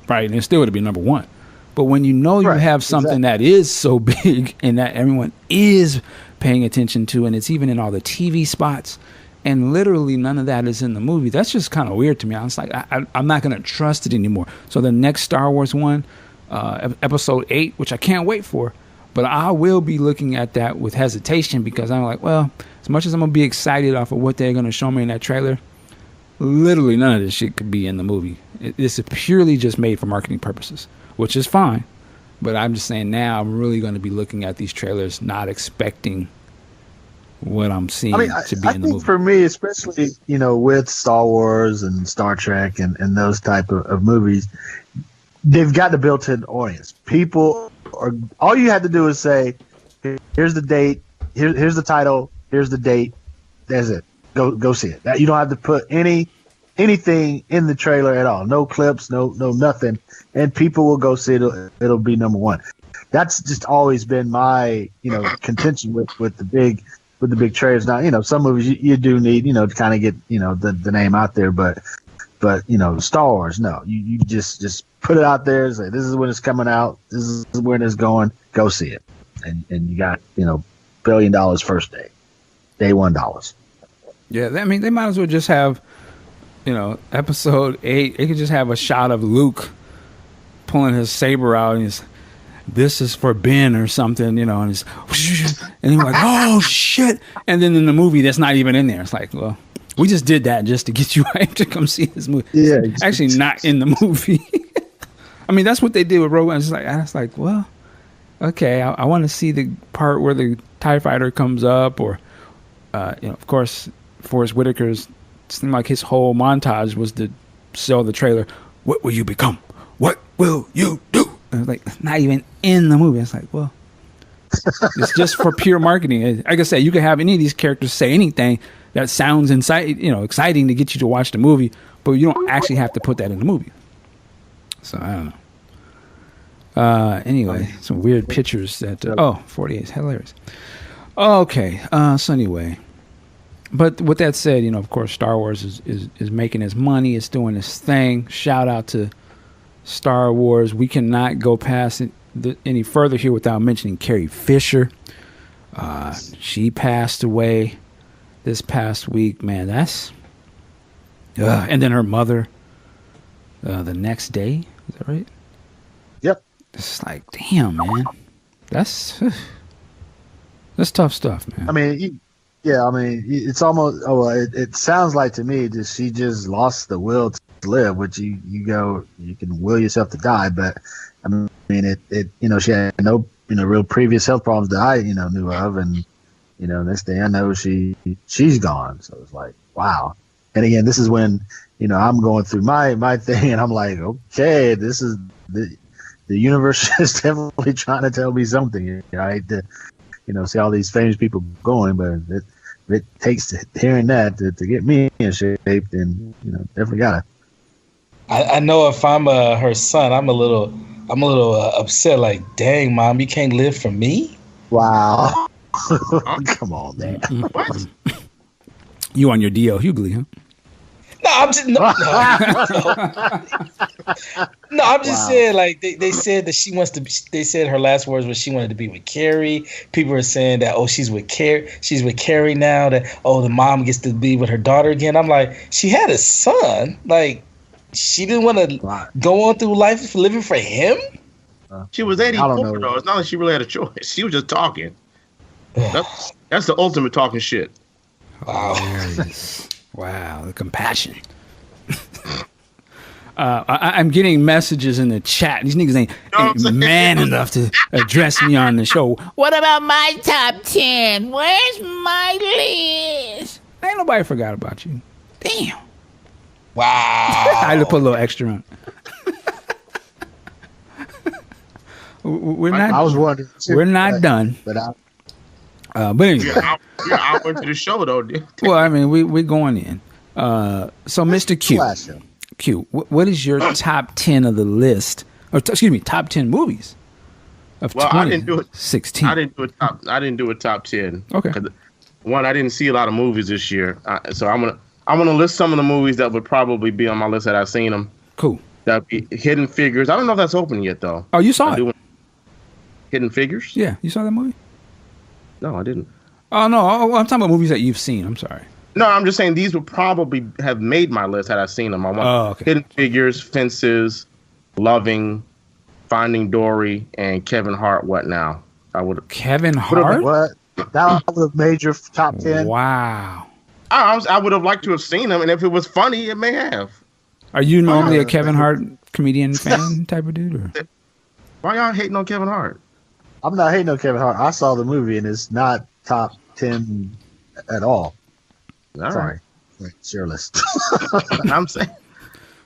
right? And it still would have been number one. But when you have something that is so big and that everyone is paying attention to, and it's even in all the TV spots, and literally none of that is in the movie, that's just kind of weird to me. I was like, I'm not going to trust it anymore. So the next Star Wars one, Episode 8, which I can't wait for, but I will be looking at that with hesitation because I'm like, well, as much as I'm going to be excited off of what they're going to show me in that trailer, literally none of this shit could be in the movie. It's purely just made for marketing purposes, which is fine. But I'm just saying now I'm really going to be looking at these trailers not expecting what I'm seeing to be in the movie. For me, especially, with Star Wars and Star Trek and those type of movies, they've got the built-in audience. People are, all you have to do is say, here's the date, here's the title, here's the date, that's it. Go see it. You don't have to put anything in the trailer at all. No clips, no nothing. And people will go see it. It'll be number one. That's just always been my, contention with the big trailers. Now, some movies you do need, to kind of get, the name out there, but Star Wars, no. You just put it out there, say this is when it's coming out, this is when it's going, go see it. And you got, $1 billion first day $1. Yeah, I mean, they might as well just have, Episode 8. It could just have a shot of Luke pulling his saber out, and this is for Ben or something, and he's and you're like, oh shit! And then in the movie, that's not even in there. It's like, well, we just did that just to get you hyped to come see this movie. Yeah, it's actually not in the movie. I mean, that's what they did with Rogue One. It's like, well, okay, I want to see the part where the TIE fighter comes up, or of course, Forrest Whitaker's. Seemed like his whole montage was to sell the trailer. What will you become? What will you do? And it's like, not even in the movie. It's like, well, it's just for pure marketing. Like I said, you can have any of these characters say anything that sounds exciting to get you to watch the movie, but you don't actually have to put that in the movie. So I don't know. Anyway, some weird pictures that 48 is hilarious. Okay, so anyway. But with that said, of course, Star Wars is making its money. It's doing its thing. Shout out to Star Wars. We cannot go past it any further here without mentioning Carrie Fisher. She passed away this past week. Man, that's... and then her mother the next day. Is that right? Yep. It's like, damn, man. That's tough stuff, man. I mean... it's almost. It sounds like to me that she just lost the will to live. Which you can will yourself to die, but I mean, she had no real previous health problems that I knew of, and next thing I know she's gone. So it's like, wow. And again, this is when I'm going through my thing, and I'm like, okay, this is the universe is definitely trying to tell me something. I hate to see all these famous people going, but it takes hearing that to get me in shape, then definitely gotta. I know if I'm her son, I'm a little upset. Like, dang, mom, you can't live for me. Wow. Come on, man. What? You on your D.L. Hughley, huh? No, I'm just no. I'm just saying. Like they said that she wants to. They said her last words was she wanted to be with Carrie. People are saying that she's with Carrie. She's with Carrie now. That the mom gets to be with her daughter again. I'm like, she had a son. Like she didn't want to go on through life living for him. She was 84 though. It's not like she really had a choice. She was just talking. That's the ultimate talking shit. Wow. Wow, the compassion. I'm getting messages in the chat. These niggas ain't man enough to address me on the show. What about my top 10? Where's my list? Ain't nobody forgot about you. Damn. Wow. I had to put a little extra on. We're not. I was wondering. We're not done. But anyway. You're out into the show though. Well, I mean, we're going in. So, Mr. Q, what is your top 10 of the list? Or excuse me, top 10 movies of 2016? I didn't do a top 10. Okay. One, I didn't see a lot of movies this year, so I'm gonna list some of the movies that would probably be on my list that I've seen them. Cool. That'd be Hidden Figures. I don't know if that's open yet though. Oh, you saw it? Hidden Figures? Yeah, you saw that movie? No, I didn't. Oh no, I'm talking about movies that you've seen. I'm sorry. No, I'm just saying these would probably have made my list had I seen them. I want Hidden Figures, Fences, Loving, Finding Dory, and Kevin Hart. What now? Kevin Hart? What? That would have made your top 10. Wow. I would have liked to have seen them, and if it was funny, it may have. Are you normally a Kevin Hart comedian fan type of dude? Or? Why y'all hating on Kevin Hart? I'm not hating on Kevin Hart. I saw the movie, and it's not top 10 at all. Sorry. It's your list. I'm saying.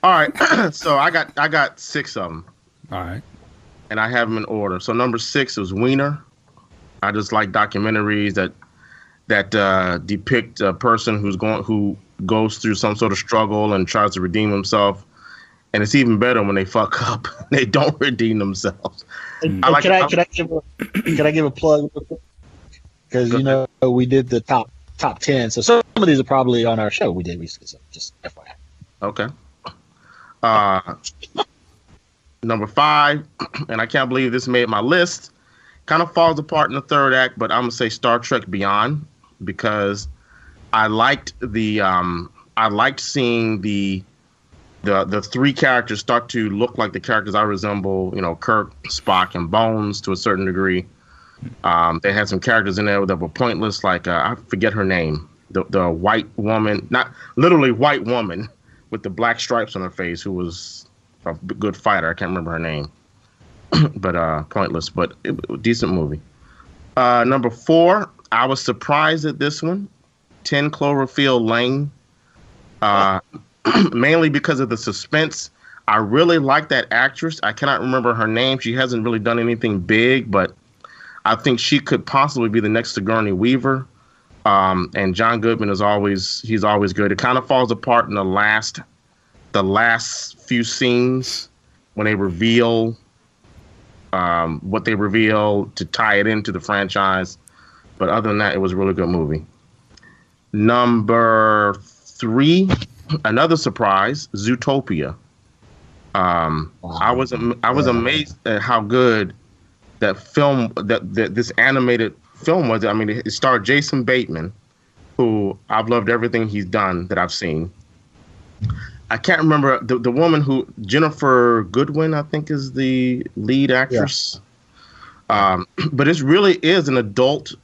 All right. So I got 6 of them. All right. And I have them in order. So number 6 is Wiener. I just like documentaries that depict a person who goes through some sort of struggle and tries to redeem himself. And it's even better when they fuck up. They don't redeem themselves. Can I give a plug? Because we did the top 10, so some of these are probably on our show. We did recently, so just FYI. Okay. Number 5, and I can't believe this made my list. Kind of falls apart in the third act, but I'm gonna say Star Trek Beyond because I liked seeing the 3 characters start to look like the characters I resemble. Kirk, Spock, and Bones to a certain degree. They had some characters in there that were pointless, like I forget her name, the white woman, not literally white woman with the black stripes on her face, who was a good fighter. I can't remember her name, but pointless, but decent movie. Number 4, I was surprised at this one, 10 Cloverfield Lane, mainly because of the suspense. I really like that actress. I cannot remember her name. She hasn't really done anything big, but I think she could possibly be the next Sigourney Weaver. And John Goodman he's always good. It kind of falls apart in the last few scenes when they reveal what they reveal to tie it into the franchise. But other than that, it was a really good movie. Number 3, another surprise, Zootopia. I was amazed at how good that film, that this animated film was. I mean, it starred Jason Bateman, who I've loved everything he's done that I've seen. I can't remember the woman who, Jennifer Goodwin, I think is the lead actress. Yeah. But it really is an adult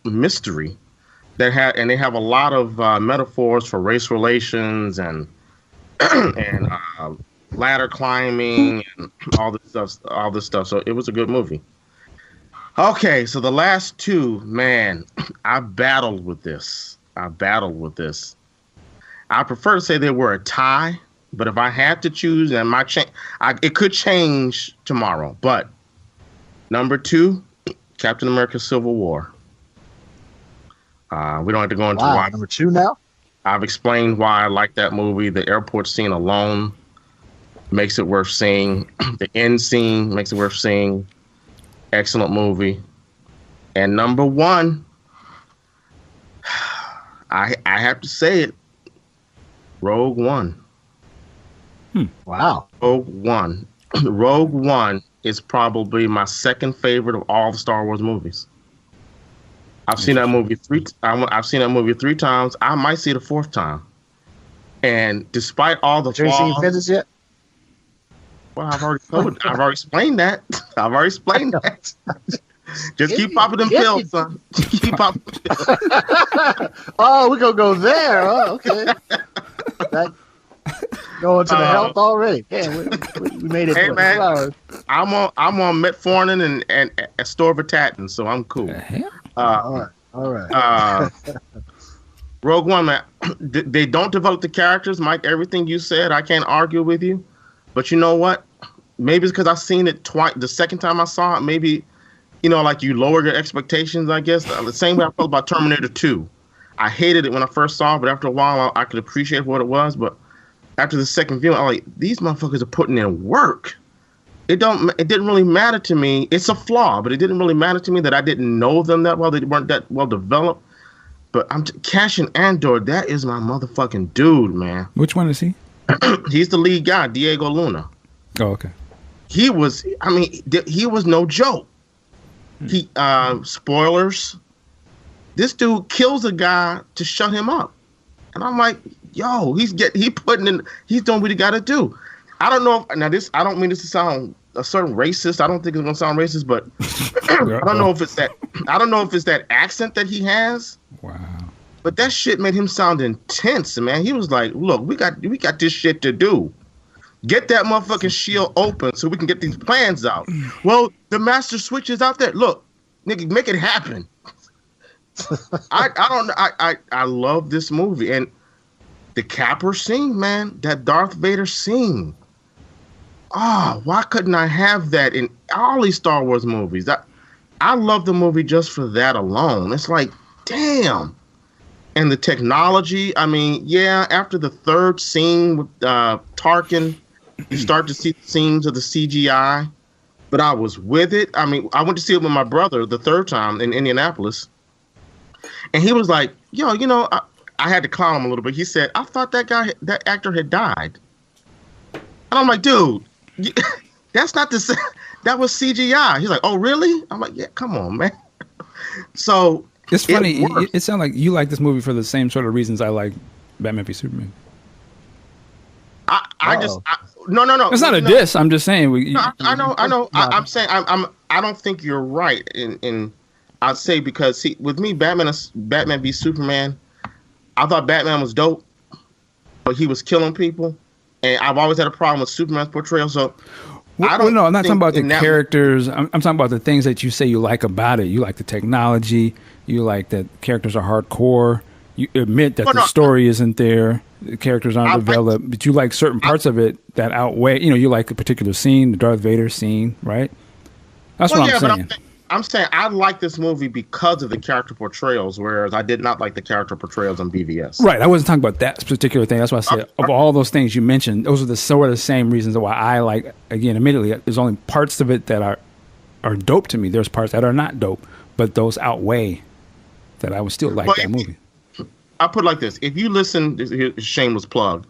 mystery they have a lot of metaphors for race relations and ladder climbing and all this stuff. So it was a good movie. Okay, so the last 2, man, I battled with this. I prefer to say they were a tie, but if I had to choose, and it could change tomorrow. But number 2, Captain America: Civil War. We don't have to go into Wow, why. number 2 now. I've explained why I like that movie. The airport scene alone makes it worth seeing. The end scene makes it worth seeing. Excellent movie. And number 1, I have to say it, Rogue One. Wow. Rogue One. Rogue One is probably my second favorite of all the Star Wars movies. I've seen that movie I've seen that movie 3 times. I might see it a 4th time. And despite all the You ain't seen flaws, Fences yet? well, I've already explained that. I've already explained that. Just keep popping them pills, son. Keep popping them pills. Oh, we're gonna go there. Oh, okay. Going to the health already. Yeah, we made it. Hey, man. 2 hours. I'm on metformin and Atorvastatin, so I'm cool. All right. Rogue One, man, they don't develop the characters. Mike, everything you said, I can't argue with you. But you know what? Maybe it's because I've seen it twice. The second time I saw it, maybe, like you lower your expectations, I guess. The same way I felt about Terminator 2. I hated it when I first saw it, but after a while, I could appreciate what it was. But after the second viewing, I'm like, these motherfuckers are putting in work. It didn't really matter to me. It's a flaw, but it didn't really matter to me that I didn't know them that well. They weren't that well developed. But Cassian Andor, that is my motherfucking dude, man. Which one is he? He's the lead guy, Diego Luna. Oh, okay. He was no joke. Spoilers. This dude kills a guy to shut him up. And I'm like, yo, he's doing what he got to do. I don't know I don't mean this to sound a certain racist. I don't think it's going to sound racist, but I don't know if it's that accent that he has. Wow. But that shit made him sound intense, man. He was like, look, we got this shit to do. Get that motherfucking shield open so we can get these plans out. Well, the master switch is out there. Look, nigga, make it happen. I love this movie. And the Capper scene, man, that Darth Vader scene. Oh, why couldn't I have that in all these Star Wars movies? I love the movie just for that alone. It's like, damn. And the technology, I mean, yeah, after the third scene with Tarkin, you start to see the scenes of the CGI, but I was with it. I mean, I went to see it with my brother the third time in Indianapolis, and he was like, yo, I had to clown him a little bit. He said, I thought that actor had died. And I'm like, dude, that's not the same. That was CGI. He's like, oh, really? I'm like, yeah, come on, man. So it's funny. It sounds like you like this movie for the same sort of reasons I like Batman v Superman. No. It's not a diss. I'm just saying. I know. I'm saying I don't think you're right. In I'd say because with me, Batman v Superman, I thought Batman was dope, but he was killing people, and I've always had a problem with Superman's portrayal. So I'm not talking about the characters. I'm talking about the things that you say you like about it. You like the technology. You like that characters are hardcore. You admit that the story isn't there. The characters aren't developed, but you like certain parts of it that outweigh. You like a particular scene, the Darth Vader scene, right? That's what I'm saying. I'm saying I like this movie because of the character portrayals, whereas I did not like the character portrayals on BVS. Right. I wasn't talking about that particular thing. That's why I said of all those things you mentioned, those are the sort of the same reasons why I like. Again, admittedly, there's only parts of it that are dope to me. There's parts that are not dope, but those outweigh that I would still like that movie. I'll put it like this. If you listen, shameless plug,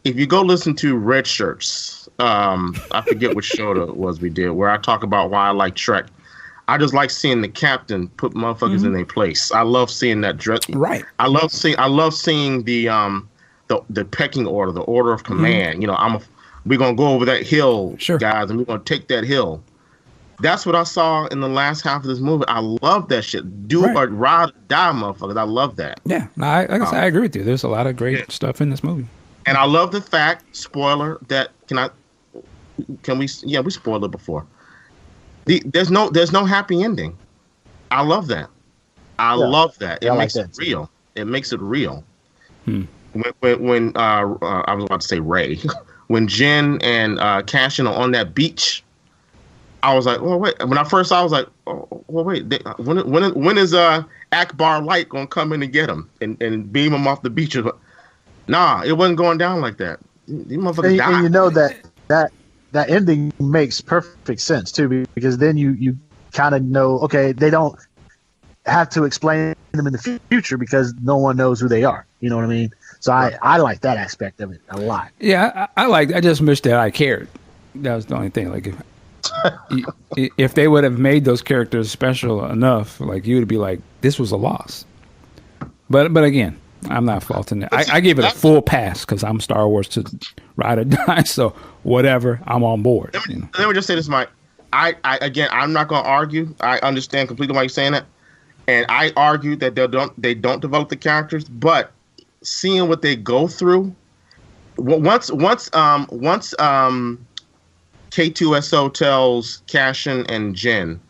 if you go listen to Red Shirts, I forget which show it was we did, where I talk about why I like Trek. I just like seeing the captain put motherfuckers in their place. I love seeing that dress. Right. I love seeing the pecking order, the order of command. We're gonna go over that hill, guys, and we're gonna take that hill. That's what I saw in the last half of this movie. I love that shit. Or ride or die, motherfuckers. I love that. Yeah, no, I agree with you. There's a lot of great stuff in this movie. And I love the fact, spoiler, that we spoiled it before. There's no happy ending. I love that. I love that. It makes it real. It makes it real. When I was about to say Ray, when Jen and Cassian are on that beach, I was like, well, wait. When I first saw, I was like, oh, well, wait. When is Akbar Light gonna come in and get him and beam him off the beach? Nah, it wasn't going down like that. These motherfuckers died. And you know that ending makes perfect sense too, because then you kind of know, okay, they don't have to explain them in the future because no one knows who they are. You know what I mean? So I like that aspect of it a lot. Yeah, I just wish that I cared. That was the only thing. Like if they would have made those characters special enough, like you would be like, this was a loss. But again, I'm not faulting it. I give it a full pass because I'm Star Wars to ride or die. So whatever, I'm on board. Let me just say this, Mike. I'm not going to argue. I understand completely why you're saying that, and I argue that they don't develop the characters, but seeing what they go through, once K2SO tells Cassian and Jyn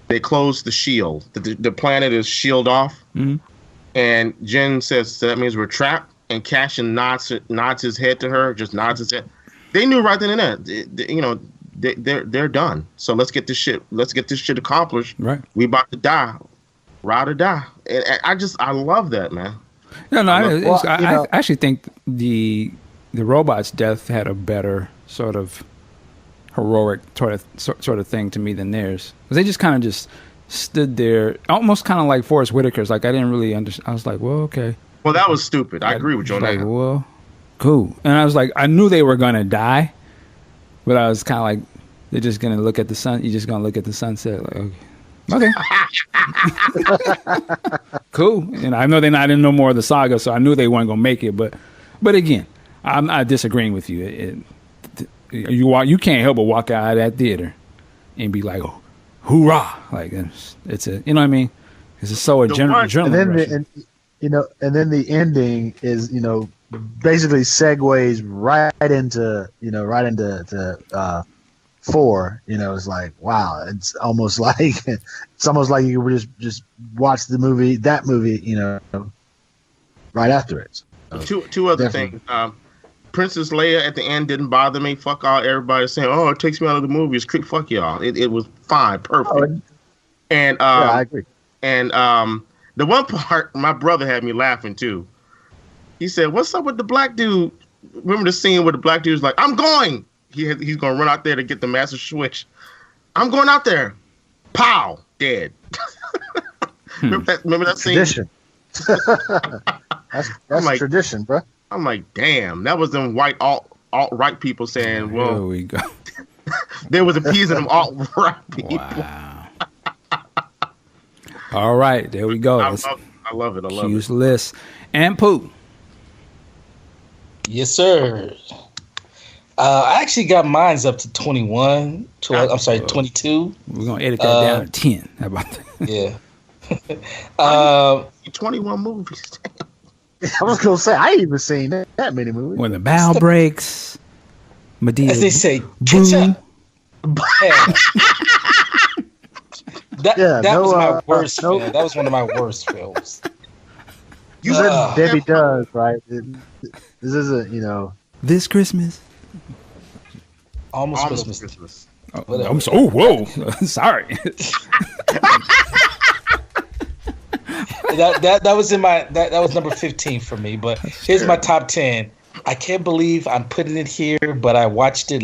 they close the shield. The planet is shield off, and Jyn says, so that means we're trapped. And Cassian nods his head to her, just nods his head. They knew right then and there, they're done. So let's get this shit accomplished. Right, we about to die, ride or die. And I love that, man. No, I actually think the robot's death had a better sort of heroic sort of thing to me than theirs, because they just kind of just stood there, almost kind of like Forrest Whitaker's. Like I didn't really understand. I was like, well, okay. Well, that was stupid. I agree with you on that. Like, well, cool. And I was like, I knew they were gonna die, but I was kind of like, they're just gonna look at the sun. You're just gonna look at the sunset. Like, okay. Cool. And I know they're not in no more of the saga, so I knew they weren't gonna make it. But again, I'm not disagreeing with you. You can't help but walk out of that theater and be like, oh, hoorah! Like it's a, you know what I mean? It's so adrenaline. And then the ending is, basically segues right into 4. It's like, wow, it's almost like you would just watch that movie, right after it. So, two other things. Princess Leia at the end didn't bother me. Fuck all everybody saying, oh, it takes me out of the movie. It's fuck y'all. It was fine, perfect. And I agree. And the one part, my brother had me laughing too. He said, "What's up with the black dude?" Remember the scene where the black dude's like, "I'm going." He's going to run out there to get the master switch. I'm going out there. Pow, dead. Remember that scene? Tradition. that's like, tradition, bro. I'm like, damn, that was them white alt-right people saying, well, here we go. There was a piece of them alt-right people. Wow. All right, there we go. I love it. Q's list. And Pooh. Yes, sir. I actually got mine's up to 21. 22. We're going to edit that down to 10. How about that? Yeah. 21 movies. I was going to say, I ain't even seen that many movies. When the bow breaks, Madea. As they say, boom. That was my worst film. That was one of my worst films. You said Debbie Does, right? This isn't, This Christmas. Almost Christmas. Oh, I'm so whoa. Sorry. that was that was number 15 for me. But here's my top 10. I can't believe I'm putting it here, but I watched it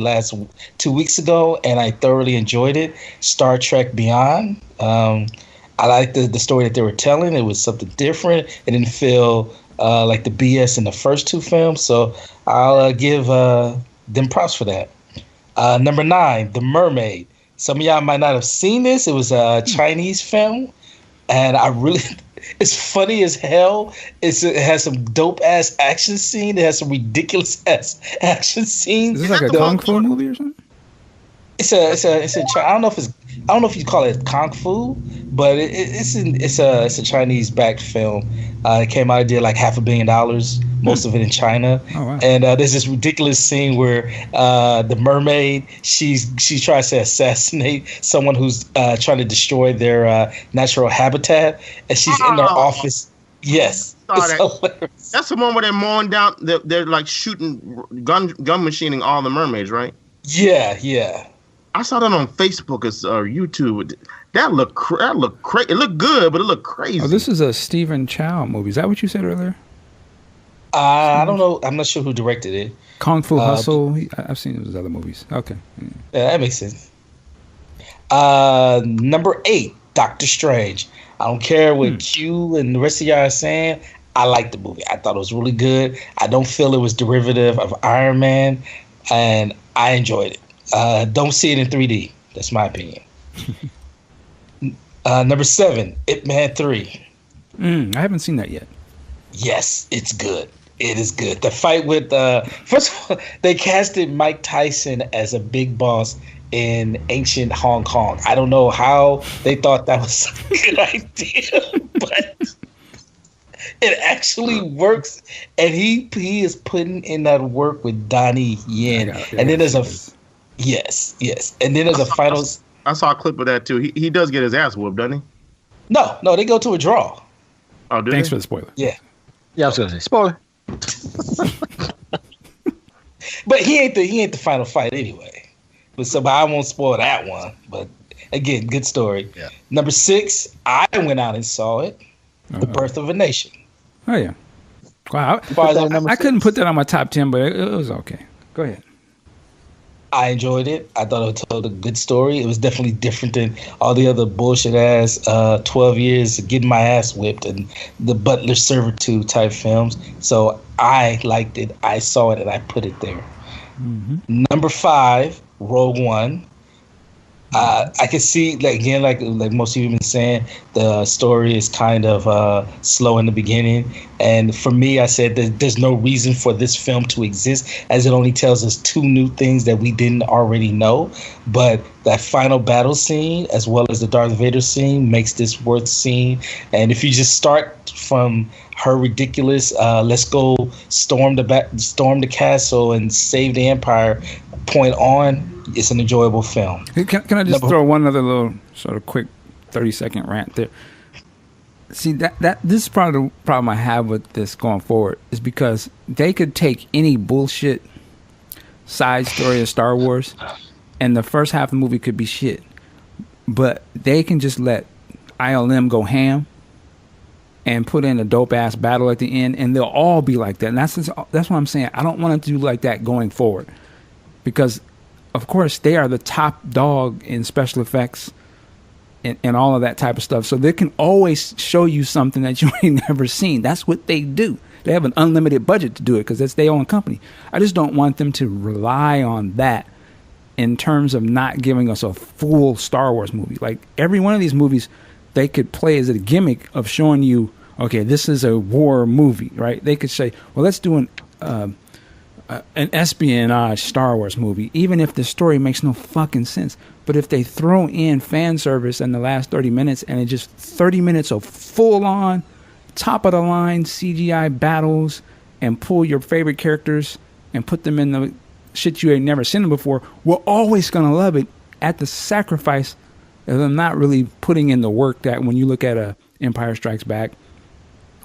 2 weeks ago and I thoroughly enjoyed it. Star Trek Beyond. I liked the story that they were telling. It was something different. It didn't feel like the BS in the first two films. So I'll give them props for that. Number 9, The Mermaid. Some of y'all might not have seen this. It was a Chinese film. And it's funny as hell. It has some dope ass action scene. It has some ridiculous ass action scenes. Is this like a kung fu movie or something? It's a. I don't know if you call it kung fu, but it's a Chinese backed film. It came out, it did like $500 million, most of it in China. Oh, wow. And there's this ridiculous scene where the mermaid she tries to assassinate someone who's trying to destroy their natural habitat, and she's in their office. Yes, it's hilarious. That's the one where they're mowing down. They're like shooting gun machining all the mermaids, right? Yeah. I saw that on Facebook or YouTube. That looked crazy. It looked good, but it looked crazy. Oh, this is a Stephen Chow movie. Is that what you said earlier? I don't know. I'm not sure who directed it. Kung Fu Hustle. I've seen his other movies. Okay. Yeah, that makes sense. Number 8, Doctor Strange. I don't care what Q and the rest of y'all are saying. I liked the movie. I thought it was really good. I don't feel it was derivative of Iron Man, and I enjoyed it. Don't see it in 3D. That's my opinion. Number 7, Ip Man 3. I haven't seen that yet. Yes, it's good. It is good. The fight with first of all, they casted Mike Tyson as a big boss in ancient Hong Kong. I don't know how they thought that was a good idea, but it actually works. And he is putting in that work with Donnie Yen. And then there's yes. And then there's a final. I saw a clip of that too. He does get his ass whooped, doesn't he? No, they go to a draw. Oh, thanks for the spoiler. Yeah, I was gonna say spoiler. But he ain't the final fight anyway. But I won't spoil that one. But again, good story. Yeah. Number 6, I went out and saw it. The Birth of a Nation. Oh yeah. Wow. I couldn't put that on my top 10, but it was okay. Go ahead. I enjoyed it. I thought it told a good story. It was definitely different than all the other bullshit ass 12 years of getting my ass whipped and the butler servitude type films. So I liked it. I saw it and I put it there. Mm-hmm. Number 5, Rogue One. I can see, like most of you have been saying, the story is kind of slow in the beginning. And for me, I said that there's no reason for this film to exist, as it only tells us 2 new things that we didn't already know. But that final battle scene, as well as the Darth Vader scene, makes this worth seeing. And if you just start from her ridiculous, let's go storm the castle and save the Empire point on, it's an enjoyable film. Can I just throw one other little sort of quick 30-second rant there? See, that this is probably the problem I have with this going forward, is because they could take any bullshit side story of Star Wars and the first half of the movie could be shit, but they can just let ILM go ham and put in a dope ass battle at the end, and they'll all be like that. And that's what I'm saying. I don't want it to do like that going forward, because of course they are the top dog in special effects and all of that type of stuff. So they can always show you something that you ain't never seen. That's what they do. They have an unlimited budget to do it because it's their own company. I just don't want them to rely on that in terms of not giving us a full Star Wars movie. Like every one of these movies, they could play as a gimmick of showing you, okay, this is a war movie, right? They could say, well, let's do an espionage Star Wars movie, even if the story makes no fucking sense. But if they throw in fan service in the last 30 minutes and it's just 30 minutes of full on top of the line CGI battles and pull your favorite characters and put them in the shit you ain't never seen them before, we're always gonna love it at the sacrifice of them not really putting in the work that when you look at a Empire Strikes Back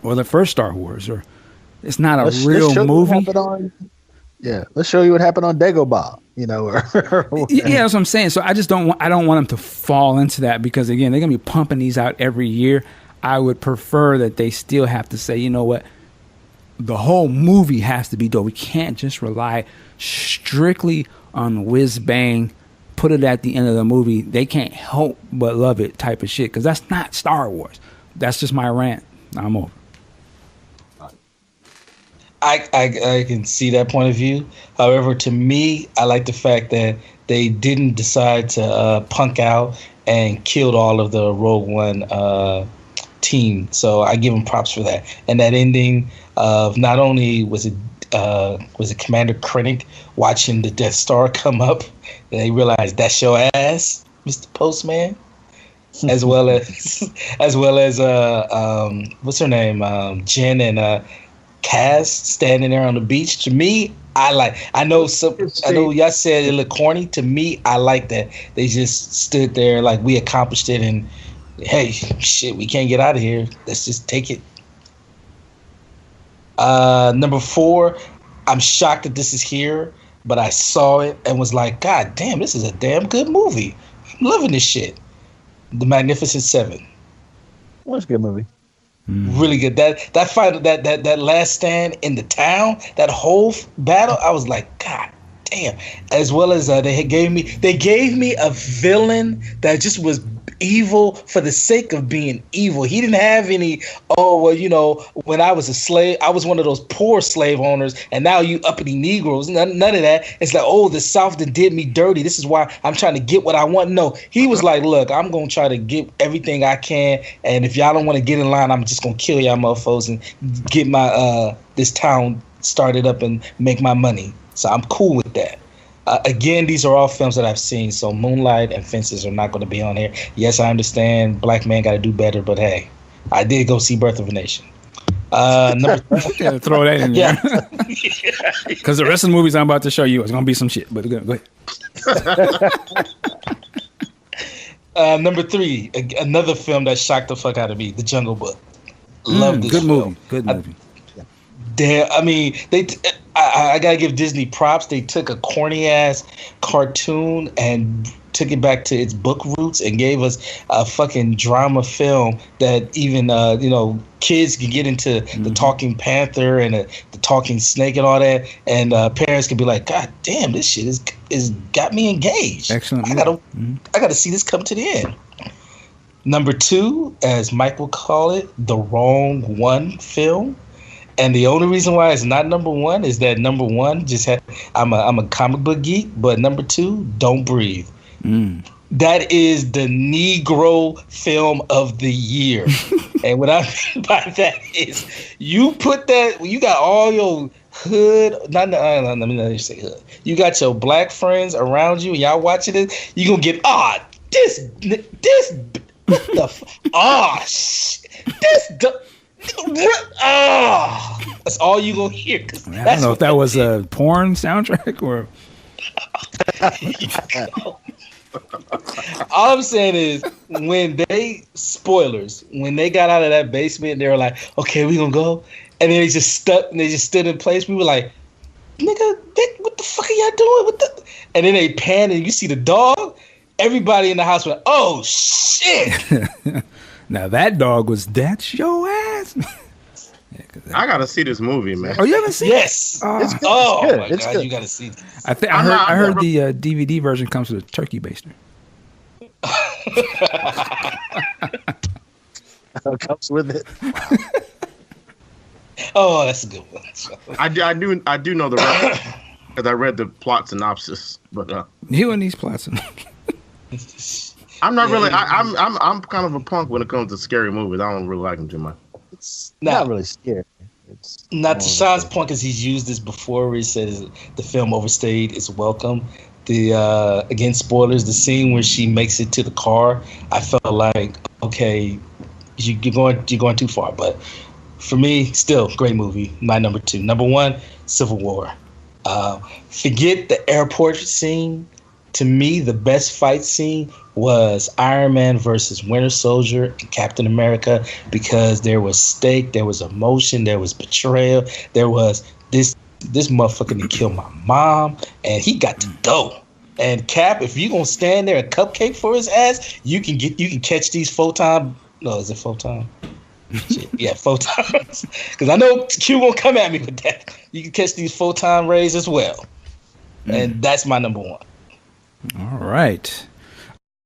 or the first Star Wars, or it's not a real movie. Yeah, let's show you what happened on Dagobah, or yeah, that's what I'm saying. So I don't want them to fall into that, because again, they're gonna be pumping these out every year. I would prefer that they still have to say, you know what, the whole movie has to be dope. We can't just rely strictly on whiz bang, put it at the end of the movie. They can't help but love it type of shit, because that's not Star Wars. That's just my rant. I'm over. I can see that point of view. However, to me, I like the fact that they didn't decide to punk out and killed all of the Rogue One team. So I give them props for that. And that ending of not only was it Commander Krennic watching the Death Star come up, and they realized that's your ass, Mr. Postman, as well as what's her name, Jen and Kaz standing there on the beach. To me, I know y'all said it looked corny. To me, I like that they just stood there like we accomplished it, and hey, shit, we can't get out of here. Let's just take it. Number 4, I'm shocked that this is here. but I saw it and was like, God damn, this is a damn good movie. I'm loving this shit. The Magnificent Seven. Well, it's a good movie. Really good. That final that last stand in the town, that whole battle, I was like, God damn. As well as they gave me a villain that just was evil for the sake of being evil. He didn't have any, when I was a slave, I was one of those poor slave owners, and now you uppity Negroes. None of that. It's like, the South that did me dirty. This is why I'm trying to get what I want. No, he was like, look, I'm going to try to get everything I can, and if y'all don't want to get in line, I'm just going to kill y'all motherfuckers and get my this town started up and make my money. So I'm cool with that. Again, these are all films that I've seen, so Moonlight and Fences are not going to be on here. Yes, I understand Black Man got to do better, but hey, I did go see Birth of a Nation. Number yeah, throw that in there. Because the rest of the movies I'm about to show you is going to be some shit, but go ahead. Number 3, another film that shocked the fuck out of me, The Jungle Book. Love this good film. Good movie. Damn, I mean, I gotta give Disney props. They took a corny ass cartoon and took it back to its book roots and gave us a fucking drama film that even kids can get into the Talking Panther and the Talking Snake and all that, and parents can be like, God damn, this shit is got me engaged. Excellent. I gotta see this come to the end. Number 2, as Mike will call it, The Wrong One film. And the only reason why it's not number 1 is that number 1 just had, I'm a comic book geek, but number 2, Don't Breathe. That is the Negro film of the year. And what I mean by that is you got all your hood, let me not say hood. You got your black friends around you, and y'all watching it, you gonna get, this, what the, that's all you gonna hear. I don't know if that was a porn soundtrack or. All I'm saying is when they got out of that basement, they were like, "Okay, we gonna go," and then they just stood in place. We were like, "Nigga, what the fuck are y'all doing?" And then they panned, and you see the dog. Everybody in the house went, "Oh shit!" Now that dog that's your ass. I gotta see this movie, man. Oh, you haven't seen yes. it? It's good. Oh It's my good. God, you gotta see this. I heard the DVD version comes with a turkey baster. Comes with it. Oh, that's a good one. I do know the rest because I read the plot synopsis, but You and these plots. I'm not really. I'm kind of a punk when it comes to scary movies. I don't really like them too much. It's Nah. not really scary. It's Not to Sean's point, because he's used this before, where he says the film overstayed its welcome. Again, spoilers. The scene where she makes it to the car, I felt like, okay, you're going too far. But for me, still great movie. My number 2. Number 1, Civil War. Forget the airport scene. To me, the best fight scene was Iron Man versus Winter Soldier and Captain America, because there was stake, there was emotion, there was betrayal, there was this motherfucker to kill my mom, and he got to go. And Cap, if you gonna stand there and cupcake for his ass, you can catch these photon. No, is it photon? Shit, yeah, photons. Because I know Q won't come at me with that. You can catch these photon rays as well, and that's my number 1. All right.